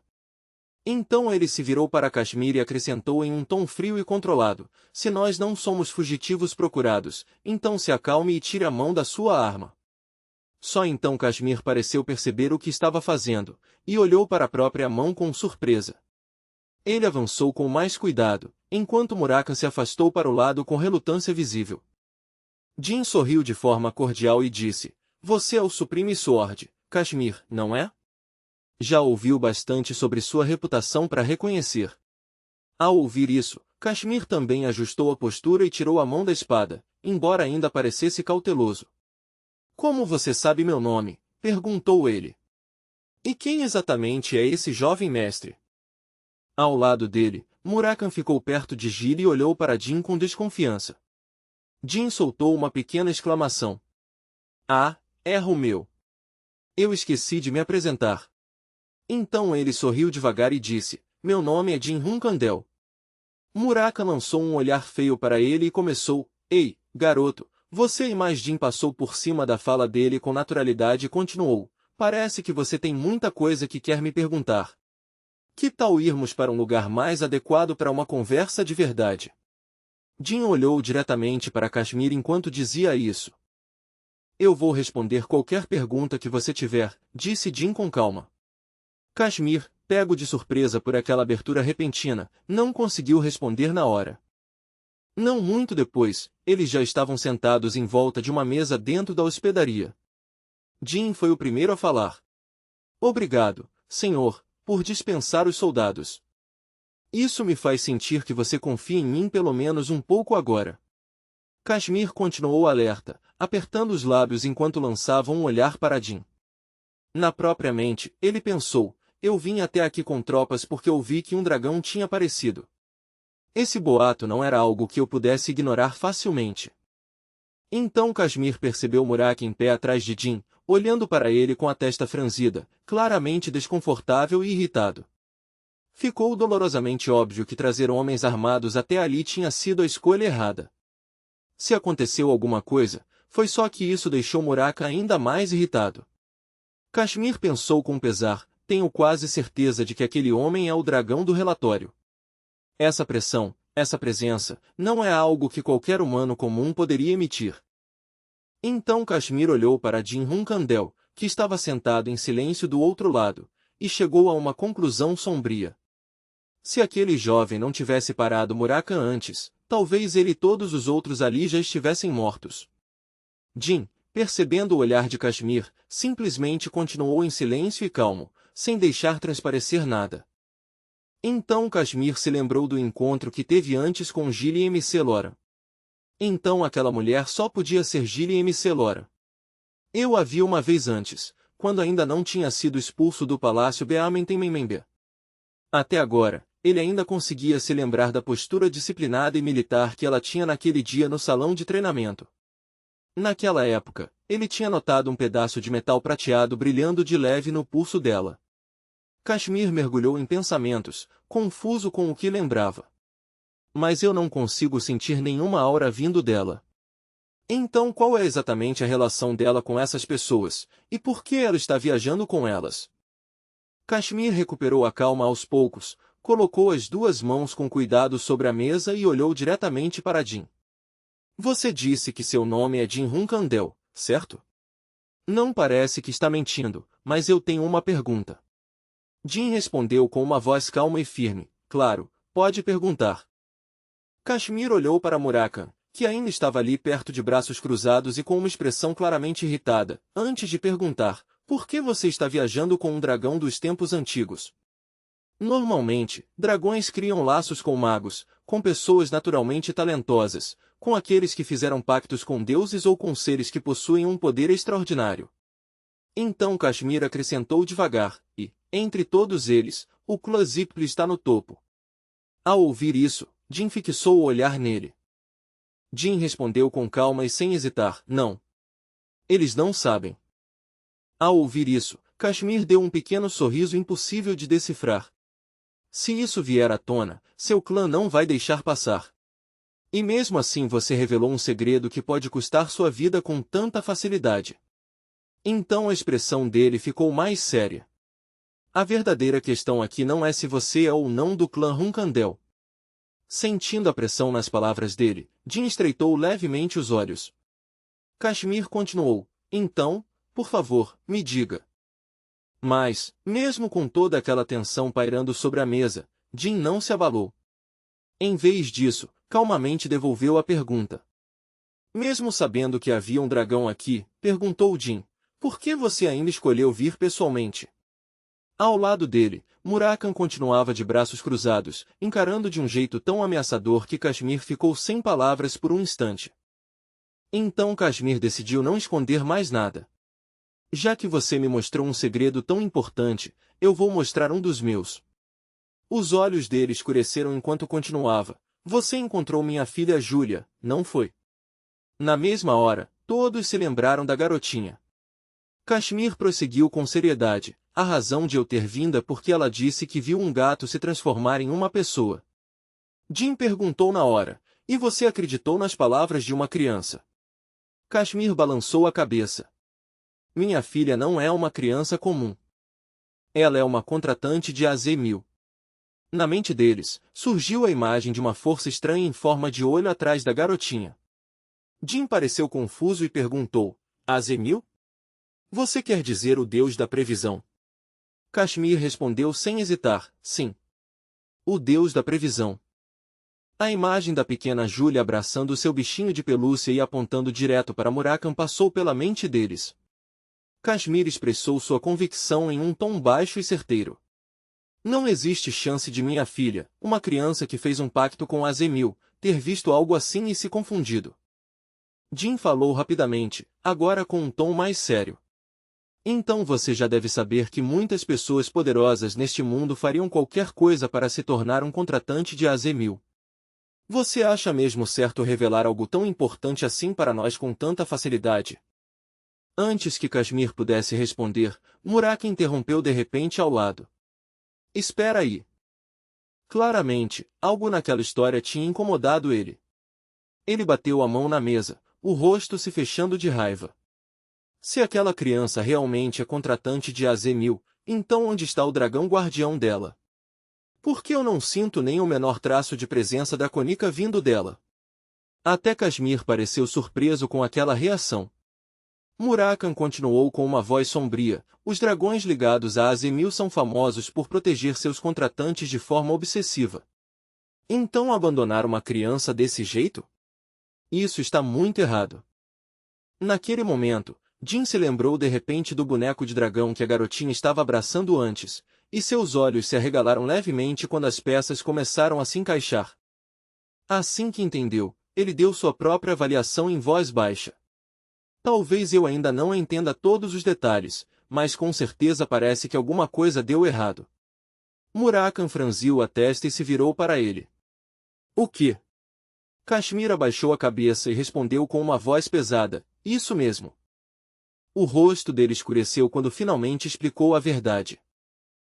Então ele se virou para Kashmir e acrescentou em um tom frio e controlado, se nós não somos fugitivos procurados, então se acalme e tire a mão da sua arma. Só então Kashmir pareceu perceber o que estava fazendo, e olhou para a própria mão com surpresa. Ele avançou com mais cuidado, enquanto Murakan se afastou para o lado com relutância visível. Jin sorriu de forma cordial e disse, você é o Supreme Sword, Kashmir, não é? Já ouviu bastante sobre sua reputação para reconhecer. Ao ouvir isso, Kashmir também ajustou a postura e tirou a mão da espada, embora ainda parecesse cauteloso. Como você sabe meu nome? Perguntou ele. E quem exatamente é esse jovem mestre? Ao lado dele, Murakan ficou perto de Gilly e olhou para Jin com desconfiança. Jin soltou uma pequena exclamação. Ah, erro meu. Eu esqueci de me apresentar. Então ele sorriu devagar e disse, meu nome é Jin Hunkandel. Murakan lançou um olhar feio para ele e começou, ei, garoto, você e mais Jin passou por cima da fala dele com naturalidade e continuou, parece que você tem muita coisa que quer me perguntar. Que tal irmos para um lugar mais adequado para uma conversa de verdade? Jin olhou diretamente para Kashmir enquanto dizia isso. Eu vou responder qualquer pergunta que você tiver, disse Jin com calma. Kashmir, pego de surpresa por aquela abertura repentina, não conseguiu responder na hora. Não muito depois, eles já estavam sentados em volta de uma mesa dentro da hospedaria. Jin foi o primeiro a falar. Obrigado, senhor, por dispensar os soldados. Isso me faz sentir que você confia em mim pelo menos um pouco agora. Kashmir continuou alerta, apertando os lábios enquanto lançava um olhar para Jin. Na própria mente, ele pensou, eu vim até aqui com tropas porque ouvi que um dragão tinha aparecido. Esse boato não era algo que eu pudesse ignorar facilmente. Então Kashmir percebeu Muraka em pé atrás de Jin, olhando para ele com a testa franzida, claramente desconfortável e irritado. Ficou dolorosamente óbvio que trazer homens armados até ali tinha sido a escolha errada. Se aconteceu alguma coisa, foi só que isso deixou Muraka ainda mais irritado. Kashmir pensou com pesar, tenho quase certeza de que aquele homem é o dragão do relatório. Essa pressão, essa presença, não é algo que qualquer humano comum poderia emitir. Então Kashmir olhou para Jin Hunkandel, que estava sentado em silêncio do outro lado, e chegou a uma conclusão sombria. Se aquele jovem não tivesse parado Muraka antes, talvez ele e todos os outros ali já estivessem mortos. Jin, percebendo o olhar de Kashmir, simplesmente continuou em silêncio e calmo, sem deixar transparecer nada. Então Kashmir se lembrou do encontro que teve antes com Gilly MC Lora. Então aquela mulher só podia ser Gilly MC Lora. Eu a vi uma vez antes, quando ainda não tinha sido expulso do palácio Beamentememembe. Até agora, ele ainda conseguia se lembrar da postura disciplinada e militar que ela tinha naquele dia no salão de treinamento. Naquela época, ele tinha notado um pedaço de metal prateado brilhando de leve no pulso dela. Kashmir mergulhou em pensamentos, confuso com o que lembrava. Mas eu não consigo sentir nenhuma aura vindo dela. Então qual é exatamente a relação dela com essas pessoas, e por que ela está viajando com elas? Kashmir recuperou a calma aos poucos, colocou as duas mãos com cuidado sobre a mesa e olhou diretamente para Jin. Você disse que seu nome é Jin Hunkandel, certo? Não parece que está mentindo, mas eu tenho uma pergunta. Jin respondeu com uma voz calma e firme, claro, pode perguntar. Kashmir olhou para Muraka, que ainda estava ali perto de braços cruzados e com uma expressão claramente irritada, antes de perguntar, por que você está viajando com um dragão dos tempos antigos? Normalmente, dragões criam laços com magos, com pessoas naturalmente talentosas, com aqueles que fizeram pactos com deuses ou com seres que possuem um poder extraordinário. Então Kashmir acrescentou devagar, e, entre todos eles, o clã Zipli está no topo. Ao ouvir isso, Jin fixou o olhar nele. Jin respondeu com calma e sem hesitar, não. Eles não sabem. Ao ouvir isso, Kashmir deu um pequeno sorriso impossível de decifrar. Se isso vier à tona, seu clã não vai deixar passar. E mesmo assim você revelou um segredo que pode custar sua vida com tanta facilidade. Então a expressão dele ficou mais séria. A verdadeira questão aqui não é se você é ou não do clã Hunkandel. Sentindo a pressão nas palavras dele, Jin estreitou levemente os olhos. Kashmir continuou, então, por favor, me diga. Mas, mesmo com toda aquela tensão pairando sobre a mesa, Jin não se abalou. Em vez disso, calmamente devolveu a pergunta. Mesmo sabendo que havia um dragão aqui, perguntou Jin, por que você ainda escolheu vir pessoalmente? Ao lado dele, Murakan continuava de braços cruzados, encarando de um jeito tão ameaçador que Kashmir ficou sem palavras por um instante. Então Kashmir decidiu não esconder mais nada. Já que você me mostrou um segredo tão importante, eu vou mostrar um dos meus. Os olhos dele escureceram enquanto continuava. Você encontrou minha filha Júlia, não foi? Na mesma hora, todos se lembraram da garotinha. Kashmir prosseguiu com seriedade. A razão de eu ter vindo é porque ela disse que viu um gato se transformar em uma pessoa. Jin perguntou na hora, e você acreditou nas palavras de uma criança? Kashmir balançou a cabeça. Minha filha não é uma criança comum. Ela é uma contratante de AZ-1000. Na mente deles, surgiu a imagem de uma força estranha em forma de olho atrás da garotinha. Jim pareceu confuso e perguntou, AZ-1000? Você quer dizer o deus da previsão? Kashmir respondeu sem hesitar, sim. O deus da previsão. A imagem da pequena Julia abraçando seu bichinho de pelúcia e apontando direto para Murakami passou pela mente deles. Kashmir expressou sua convicção em um tom baixo e certeiro. Não existe chance de minha filha, uma criança que fez um pacto com AZ-1000, ter visto algo assim e se confundido. Jim falou rapidamente, agora com um tom mais sério. Então você já deve saber que muitas pessoas poderosas neste mundo fariam qualquer coisa para se tornar um contratante de AZ-1000. Você acha mesmo certo revelar algo tão importante assim para nós com tanta facilidade? Antes que Kashmir pudesse responder, Murakami interrompeu de repente ao lado. Espera aí. Claramente, algo naquela história tinha incomodado ele. Ele bateu a mão na mesa, o rosto se fechando de raiva. Se aquela criança realmente é contratante de AZ-1000, então onde está o dragão guardião dela? Por que eu não sinto nem o menor traço de presença dracônica vindo dela? Até Kashmir pareceu surpreso com aquela reação. Murakami continuou com uma voz sombria, os dragões ligados a AZ-1000 são famosos por proteger seus contratantes de forma obsessiva. Então abandonar uma criança desse jeito? Isso está muito errado. Naquele momento, Jim se lembrou de repente do boneco de dragão que a garotinha estava abraçando antes, e seus olhos se arregalaram levemente quando as peças começaram a se encaixar. Assim que entendeu, ele deu sua própria avaliação em voz baixa. Talvez eu ainda não entenda todos os detalhes, mas com certeza parece que alguma coisa deu errado. Murakami franziu a testa e se virou para ele. O quê? Kashmir abaixou a cabeça e respondeu com uma voz pesada, isso mesmo. O rosto dele escureceu quando finalmente explicou a verdade.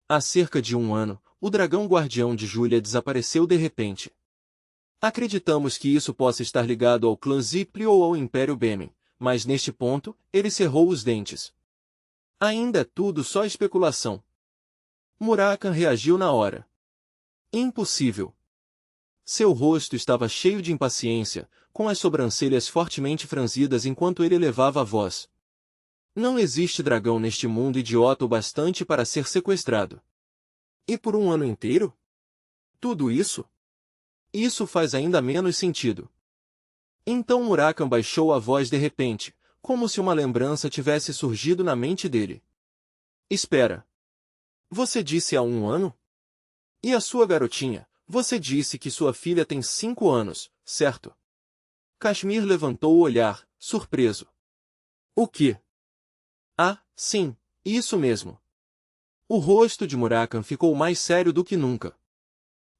Há cerca de um ano, o dragão guardião de Julia desapareceu de repente. Acreditamos que isso possa estar ligado ao clã Zipli ou ao Império Bemen, mas neste ponto, ele cerrou os dentes. Ainda é tudo só especulação. Murakami reagiu na hora. Impossível. Seu rosto estava cheio de impaciência, com as sobrancelhas fortemente franzidas enquanto ele elevava a voz. Não existe dragão neste mundo idiota o bastante para ser sequestrado. E por um ano inteiro? Tudo isso? Isso faz ainda menos sentido. Então Murakami baixou a voz de repente, como se uma lembrança tivesse surgido na mente dele. Espera. Você disse há um ano? E a sua garotinha? Você disse que sua filha tem 5 anos, certo? Kashmir levantou o olhar, surpreso. O quê? Ah, sim, isso mesmo. O rosto de Murakami ficou mais sério do que nunca.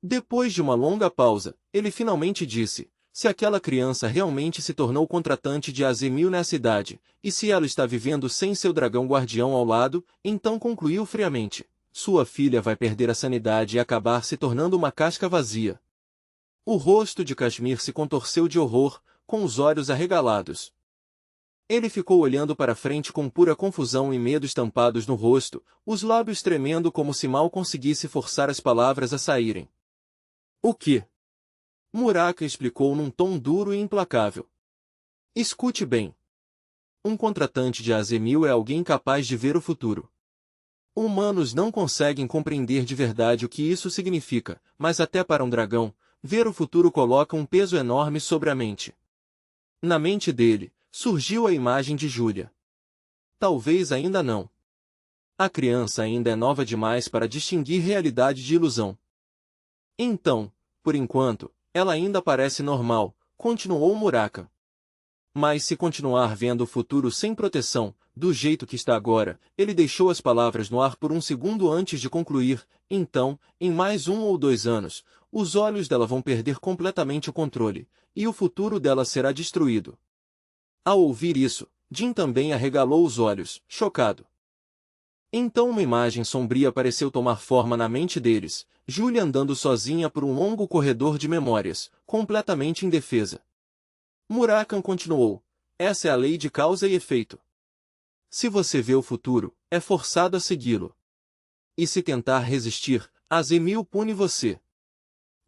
Depois de uma longa pausa, ele finalmente disse, se aquela criança realmente se tornou contratante de AZ-1000 nessa idade, e se ela está vivendo sem seu dragão guardião ao lado, então concluiu friamente, sua filha vai perder a sanidade e acabar se tornando uma casca vazia. O rosto de Kashmir se contorceu de horror, com os olhos arregalados. Ele ficou olhando para frente com pura confusão e medo estampados no rosto, os lábios tremendo como se mal conseguisse forçar as palavras a saírem. O quê? Murakami explicou num tom duro e implacável. Escute bem. Um contratante de AZ-1000 é alguém capaz de ver o futuro. Humanos não conseguem compreender de verdade o que isso significa, mas até para um dragão, ver o futuro coloca um peso enorme sobre a mente. Na mente dele, surgiu a imagem de Julia. Talvez ainda não. A criança ainda é nova demais para distinguir realidade de ilusão. Então, por enquanto, ela ainda parece normal, continuou Murakami. Mas se continuar vendo o futuro sem proteção, do jeito que está agora, ele deixou as palavras no ar por um segundo antes de concluir, então, em mais 1 ou 2 anos, os olhos dela vão perder completamente o controle, e o futuro dela será destruído. Ao ouvir isso, Jim também arregalou os olhos, chocado. Então uma imagem sombria pareceu tomar forma na mente deles, Julia andando sozinha por um longo corredor de memórias, completamente indefesa. Murakami continuou, essa é a lei de causa e efeito. Se você vê o futuro, é forçado a segui-lo. E se tentar resistir, Azemil pune você.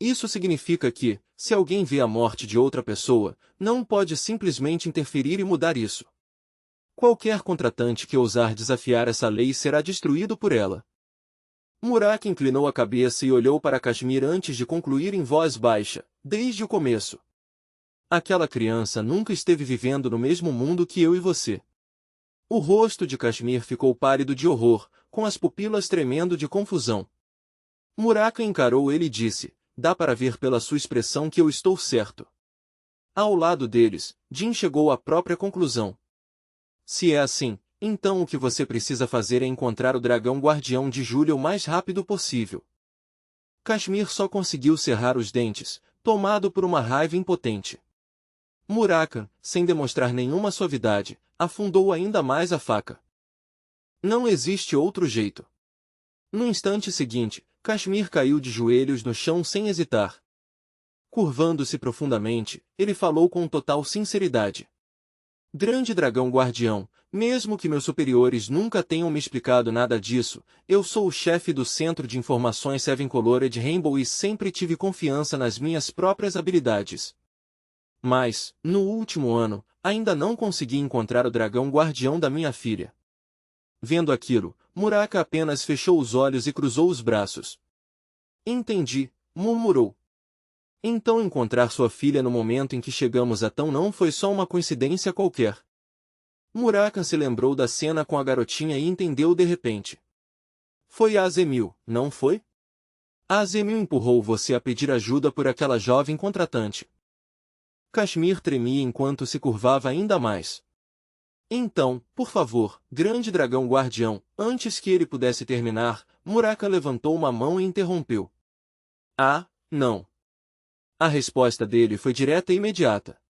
Isso significa que, se alguém vê a morte de outra pessoa, não pode simplesmente interferir e mudar isso. Qualquer contratante que ousar desafiar essa lei será destruído por ela. Muraka inclinou a cabeça e olhou para Kashmir antes de concluir em voz baixa, desde o começo. Aquela criança nunca esteve vivendo no mesmo mundo que eu e você. O rosto de Kashmir ficou pálido de horror, com as pupilas tremendo de confusão. Muraka encarou ele e disse, dá para ver pela sua expressão que eu estou certo. Ao lado deles, Jin chegou à própria conclusão. Se é assim, então o que você precisa fazer é encontrar o dragão guardião de Julia o mais rápido possível. Kashmir só conseguiu cerrar os dentes, tomado por uma raiva impotente. Muraka, sem demonstrar nenhuma suavidade, afundou ainda mais a faca. Não existe outro jeito. No instante seguinte, Kashmir caiu de joelhos no chão sem hesitar. Curvando-se profundamente, ele falou com total sinceridade. Grande dragão guardião, mesmo que meus superiores nunca tenham me explicado nada disso, eu sou o chefe do Centro de Informações Seven Colored Rainbow e sempre tive confiança nas minhas próprias habilidades. Mas, no último ano, ainda não consegui encontrar o dragão guardião da minha filha. Vendo aquilo, Muraka apenas fechou os olhos e cruzou os braços. Entendi, murmurou. Então encontrar sua filha no momento em que chegamos a Tão não foi só uma coincidência qualquer. Muraka se lembrou da cena com a garotinha e entendeu de repente. Foi Azemil, não foi? Azemil empurrou você a pedir ajuda por aquela jovem contratante. Kashmir tremia enquanto se curvava ainda mais. Então, por favor, grande dragão guardião, antes que ele pudesse terminar, Muraka levantou uma mão e interrompeu. Ah, não. A resposta dele foi direta e imediata.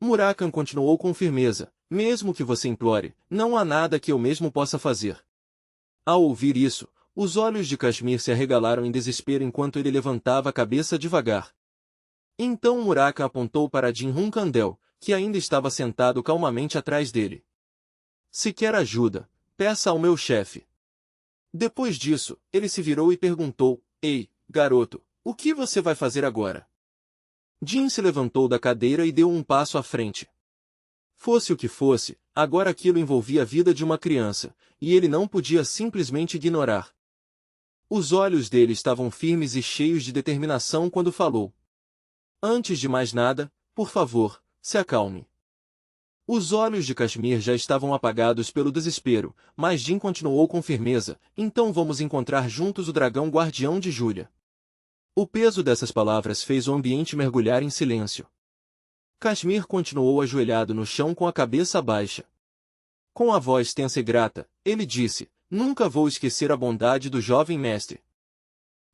Murakan continuou com firmeza, mesmo que você implore, não há nada que eu mesmo possa fazer. Ao ouvir isso, os olhos de Kashmir se arregalaram em desespero enquanto ele levantava a cabeça devagar. Então Muraka apontou para Jin Hunkandel, que ainda estava sentado calmamente atrás dele. Se quer ajuda, peça ao meu chefe. Depois disso, ele se virou e perguntou, ei, garoto, o que você vai fazer agora? Jin se levantou da cadeira e deu um passo à frente. Fosse o que fosse, agora aquilo envolvia a vida de uma criança, e ele não podia simplesmente ignorar. Os olhos dele estavam firmes e cheios de determinação quando falou. Antes de mais nada, por favor, se acalme. Os olhos de Kashmir já estavam apagados pelo desespero, mas Jin continuou com firmeza, então vamos encontrar juntos o dragão guardião de Julia. O peso dessas palavras fez o ambiente mergulhar em silêncio. Kashmir continuou ajoelhado no chão com a cabeça baixa. Com a voz tensa e grata, ele disse, nunca vou esquecer a bondade do jovem mestre.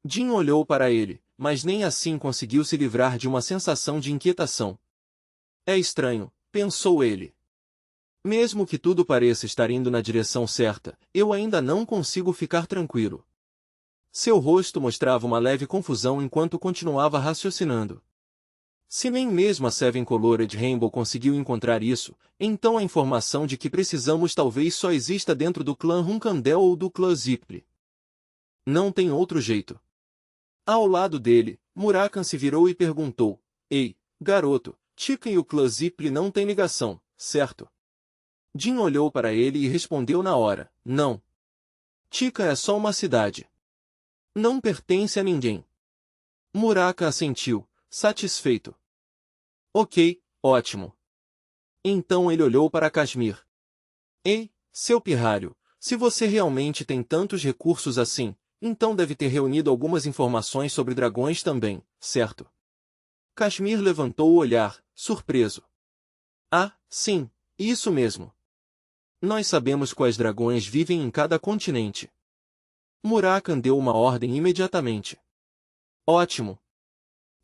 Jin olhou para ele, mas nem assim conseguiu se livrar de uma sensação de inquietação. É estranho, pensou ele. Mesmo que tudo pareça estar indo na direção certa, eu ainda não consigo ficar tranquilo. Seu rosto mostrava uma leve confusão enquanto continuava raciocinando. Se nem mesmo a Seven Colored Rainbow conseguiu encontrar isso, então a informação de que precisamos talvez só exista dentro do clã Hunkandel ou do clã Zipli. Não tem outro jeito. Ao lado dele, Murakan se virou e perguntou, ei, garoto, Tika e o clã Zipli não têm ligação, certo? Jin olhou para ele e respondeu na hora, não. Tika é só uma cidade. Não pertence a ninguém. Muraka assentiu, satisfeito. Ok, ótimo. Então ele olhou para Kashmir. Ei, seu pirralho, se você realmente tem tantos recursos assim, então deve ter reunido algumas informações sobre dragões também, certo? Kashmir levantou o olhar, surpreso. Ah, sim, isso mesmo. Nós sabemos quais dragões vivem em cada continente. Murakan deu uma ordem imediatamente. Ótimo.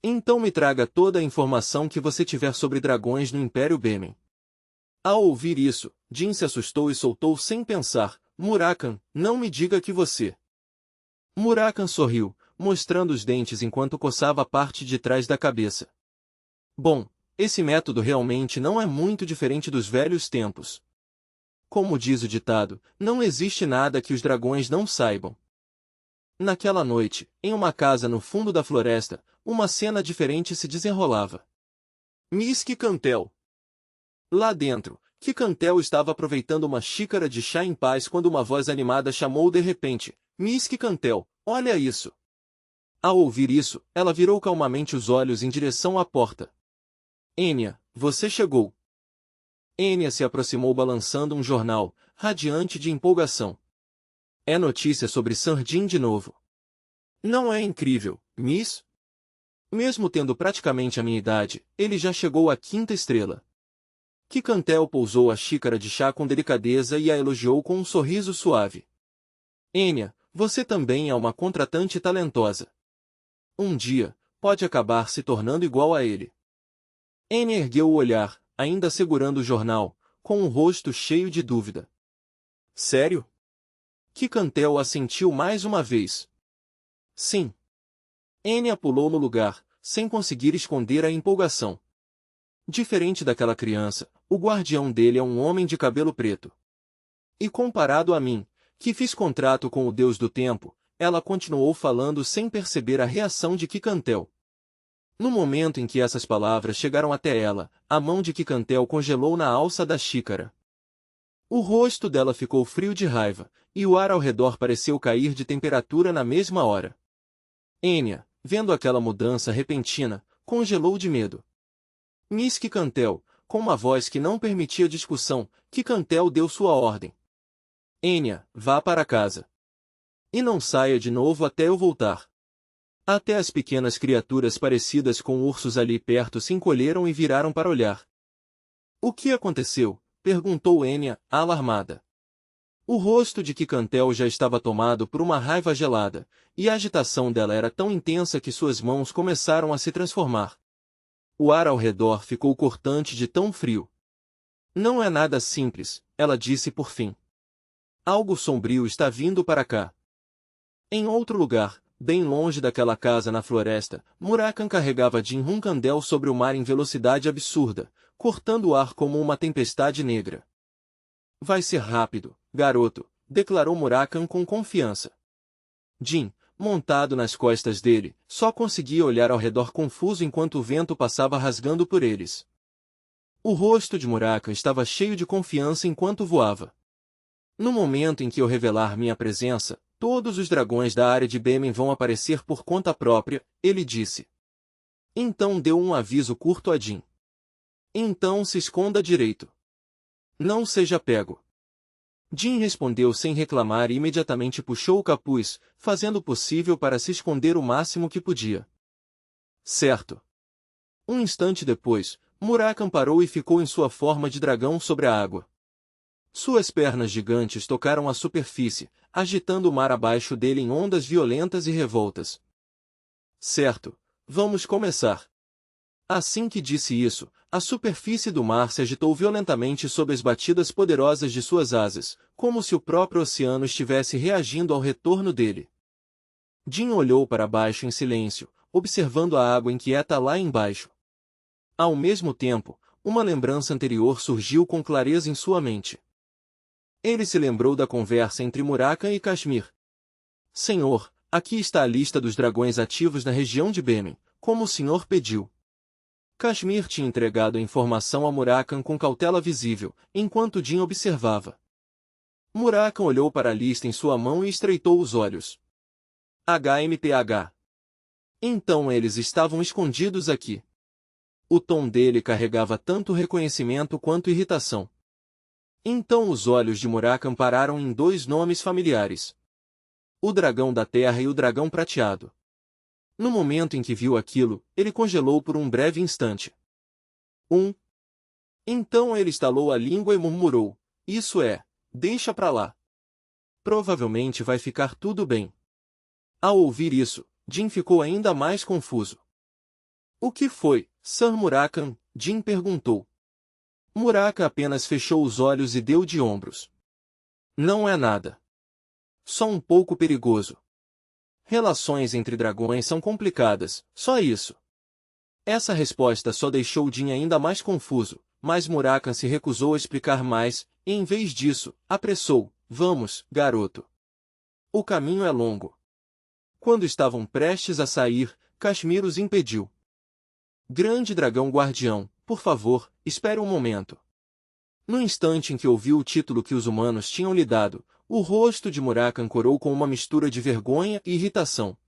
Então me traga toda a informação que você tiver sobre dragões no Império Bemen. Ao ouvir isso, Jin se assustou e soltou sem pensar, Murakan, não me diga que você... Murakan sorriu, mostrando os dentes enquanto coçava a parte de trás da cabeça. Bom, esse método realmente não é muito diferente dos velhos tempos. Como diz o ditado, não existe nada que os dragões não saibam. Naquela noite, em uma casa no fundo da floresta, uma cena diferente se desenrolava. Miss Kikantel. Lá dentro, Kikantel estava aproveitando uma xícara de chá em paz quando uma voz animada chamou de repente: Miss Kikantel, olha isso! Ao ouvir isso, ela virou calmamente os olhos em direção à porta. Enya, você chegou. Enya se aproximou balançando um jornal, radiante de empolgação. É notícia sobre Sandin de novo. Não é incrível, Miss? Mesmo tendo praticamente a minha idade, ele já chegou à 5ª estrela. Kikantel pousou a xícara de chá com delicadeza e a elogiou com um sorriso suave. Enya, você também é uma contratante talentosa. Um dia, pode acabar se tornando igual a ele. Enya ergueu o olhar, ainda segurando o jornal, com um rosto cheio de dúvida. Sério? Kikantel assentiu mais uma vez. Sim. Enya pulou no lugar, sem conseguir esconder a empolgação. Diferente daquela criança, o guardião dele é um homem de cabelo preto. E comparado a mim, que fiz contrato com o Deus do Tempo, ela continuou falando sem perceber a reação de Kikantel. No momento em que essas palavras chegaram até ela, a mão de Kikantel congelou na alça da xícara. O rosto dela ficou frio de raiva, e o ar ao redor pareceu cair de temperatura na mesma hora. Enya, vendo aquela mudança repentina, congelou de medo. Miss Kikantel, com uma voz que não permitia discussão, Kikantel deu sua ordem. Enya, vá para casa. E não saia de novo até eu voltar. Até as pequenas criaturas parecidas com ursos ali perto se encolheram e viraram para olhar. O que aconteceu? Perguntou Enya, alarmada. O rosto de Kikantel já estava tomado por uma raiva gelada, e a agitação dela era tão intensa que suas mãos começaram a se transformar. O ar ao redor ficou cortante de tão frio. Não é nada simples, ela disse por fim. Algo sombrio está vindo para cá. Em outro lugar, bem longe daquela casa na floresta, Murakan carregava Jin Hunkandel sobre o mar em velocidade absurda, cortando o ar como uma tempestade negra. Vai ser rápido, garoto, declarou Murakan com confiança. Jin, montado nas costas dele, só conseguia olhar ao redor confuso enquanto o vento passava rasgando por eles. O rosto de Murakan estava cheio de confiança enquanto voava. No momento em que eu revelar minha presença, todos os dragões da área de Bemen vão aparecer por conta própria, ele disse. Então deu um aviso curto a Jin. Então se esconda direito. Não seja pego. Jin respondeu sem reclamar e imediatamente puxou o capuz, fazendo o possível para se esconder o máximo que podia. Certo. Um instante depois, Murakan parou e ficou em sua forma de dragão sobre a água. Suas pernas gigantes tocaram a superfície, agitando o mar abaixo dele em ondas violentas e revoltas. Certo, vamos começar. Assim que disse isso, a superfície do mar se agitou violentamente sob as batidas poderosas de suas asas, como se o próprio oceano estivesse reagindo ao retorno dele. Jin olhou para baixo em silêncio, observando a água inquieta lá embaixo. Ao mesmo tempo, uma lembrança anterior surgiu com clareza em sua mente. Ele se lembrou da conversa entre Murakan e Kashmir. Senhor, aqui está a lista dos dragões ativos na região de Bemen, como o senhor pediu. Kashmir tinha entregado a informação a Murakan com cautela visível, enquanto Jin observava. Murakan olhou para a lista em sua mão e estreitou os olhos. HMTH. Então eles estavam escondidos aqui. O tom dele carregava tanto reconhecimento quanto irritação. Então os olhos de Murakan pararam em dois nomes familiares. O dragão da terra e o dragão prateado. No momento em que viu aquilo, ele congelou por um breve instante. Então ele estalou a língua e murmurou, isso é, deixa pra lá. Provavelmente vai ficar tudo bem. Ao ouvir isso, Jin ficou ainda mais confuso. O que foi, Sir Murakan? Jin perguntou. Murakan apenas fechou os olhos e deu de ombros. Não é nada. Só um pouco perigoso. Relações entre dragões são complicadas, só isso. Essa resposta só deixou Jin ainda mais confuso, mas Murakan se recusou a explicar mais, e em vez disso, apressou: vamos, garoto. O caminho é longo. Quando estavam prestes a sair, Kashmir os impediu. Grande dragão guardião, por favor, espere um momento. No instante em que ouviu o título que os humanos tinham lhe dado, o rosto de Murakan corou com uma mistura de vergonha e irritação.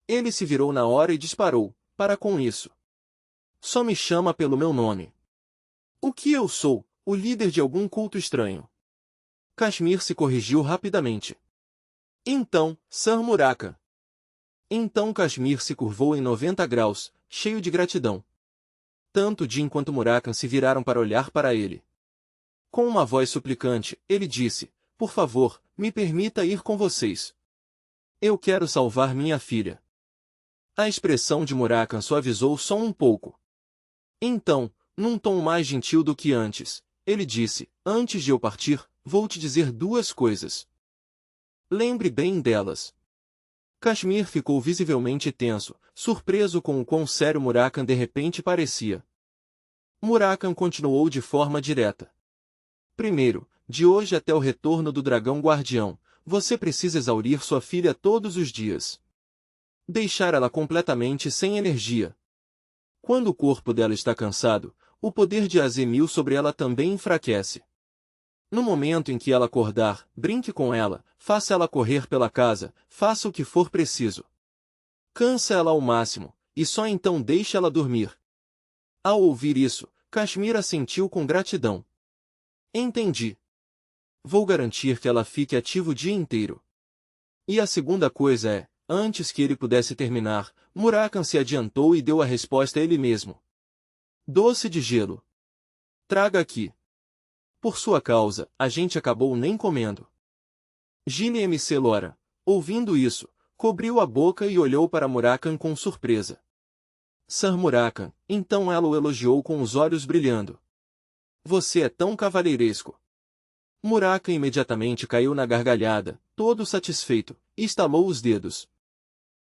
Ele se virou na hora e disparou: para com isso. Só me chama pelo meu nome. O que eu sou? O líder de algum culto estranho. Kashmir se corrigiu rapidamente. Então, Sir Murakan. Então Kashmir se curvou em 90 graus, cheio de gratidão. Tanto Jin quanto Murakan se viraram para olhar para ele. Com uma voz suplicante, ele disse: por favor, me permita ir com vocês. Eu quero salvar minha filha. A expressão de Murakan suavizou só um pouco. Então, num tom mais gentil do que antes, ele disse: antes de eu partir, vou te dizer duas coisas. Lembre bem delas. Kashmir ficou visivelmente tenso, surpreso com o quão sério Murakan de repente parecia. Murakan continuou de forma direta. Primeiro, de hoje até o retorno do dragão guardião, você precisa exaurir sua filha todos os dias. Deixar ela completamente sem energia. Quando o corpo dela está cansado, o poder de Azemil sobre ela também enfraquece. No momento em que ela acordar, brinque com ela, faça ela correr pela casa, faça o que for preciso. Cansa ela ao máximo, e só então deixe ela dormir. Ao ouvir isso, Kashmir assentiu com gratidão. Entendi. Vou garantir que ela fique ativa o dia inteiro. E a segunda coisa é, antes que ele pudesse terminar, Murakan se adiantou e deu a resposta ele mesmo. Doce de gelo. Traga aqui. Por sua causa, a gente acabou nem comendo. Gile MC Lora, ouvindo isso, cobriu a boca e olhou para Murakan com surpresa. Sir Murakan, então ela o elogiou com os olhos brilhando. Você é tão cavalheiresco. Murakan imediatamente caiu na gargalhada, todo satisfeito, e estalou os dedos.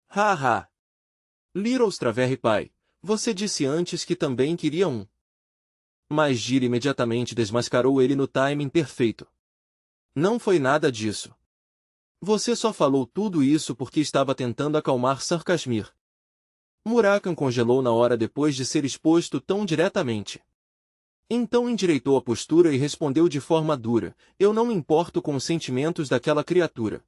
Ha! Little Straverry Pai, você disse antes que também queria um. Mas Gile imediatamente desmascarou ele no timing perfeito. Não foi nada disso. Você só falou tudo isso porque estava tentando acalmar Sir Kashmir. Murakan congelou na hora depois de ser exposto tão diretamente. Então endireitou a postura e respondeu de forma dura: eu não me importo com os sentimentos daquela criatura.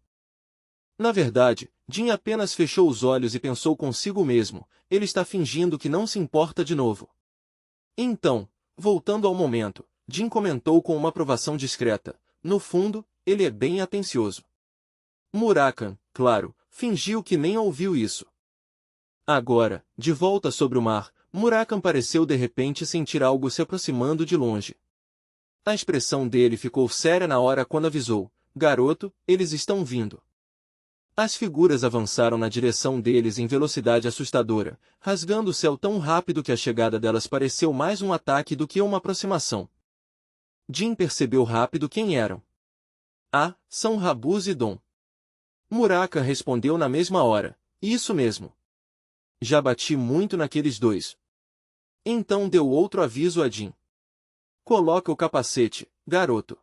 Na verdade, Jin apenas fechou os olhos e pensou consigo mesmo: ele está fingindo que não se importa de novo. Então, voltando ao momento, Jin comentou com uma aprovação discreta: no fundo, ele é bem atencioso. Murakan, claro, fingiu que nem ouviu isso. Agora, de volta sobre o mar, Murakan pareceu de repente sentir algo se aproximando de longe. A expressão dele ficou séria na hora quando avisou: garoto, eles estão vindo. As figuras avançaram na direção deles em velocidade assustadora, rasgando o céu tão rápido que a chegada delas pareceu mais um ataque do que uma aproximação. Jin percebeu rápido quem eram. Ah, são Rabuz e Dom. Murakan respondeu na mesma hora: isso mesmo. Já bati muito naqueles dois. Então deu outro aviso a Jin. Coloca o capacete, garoto.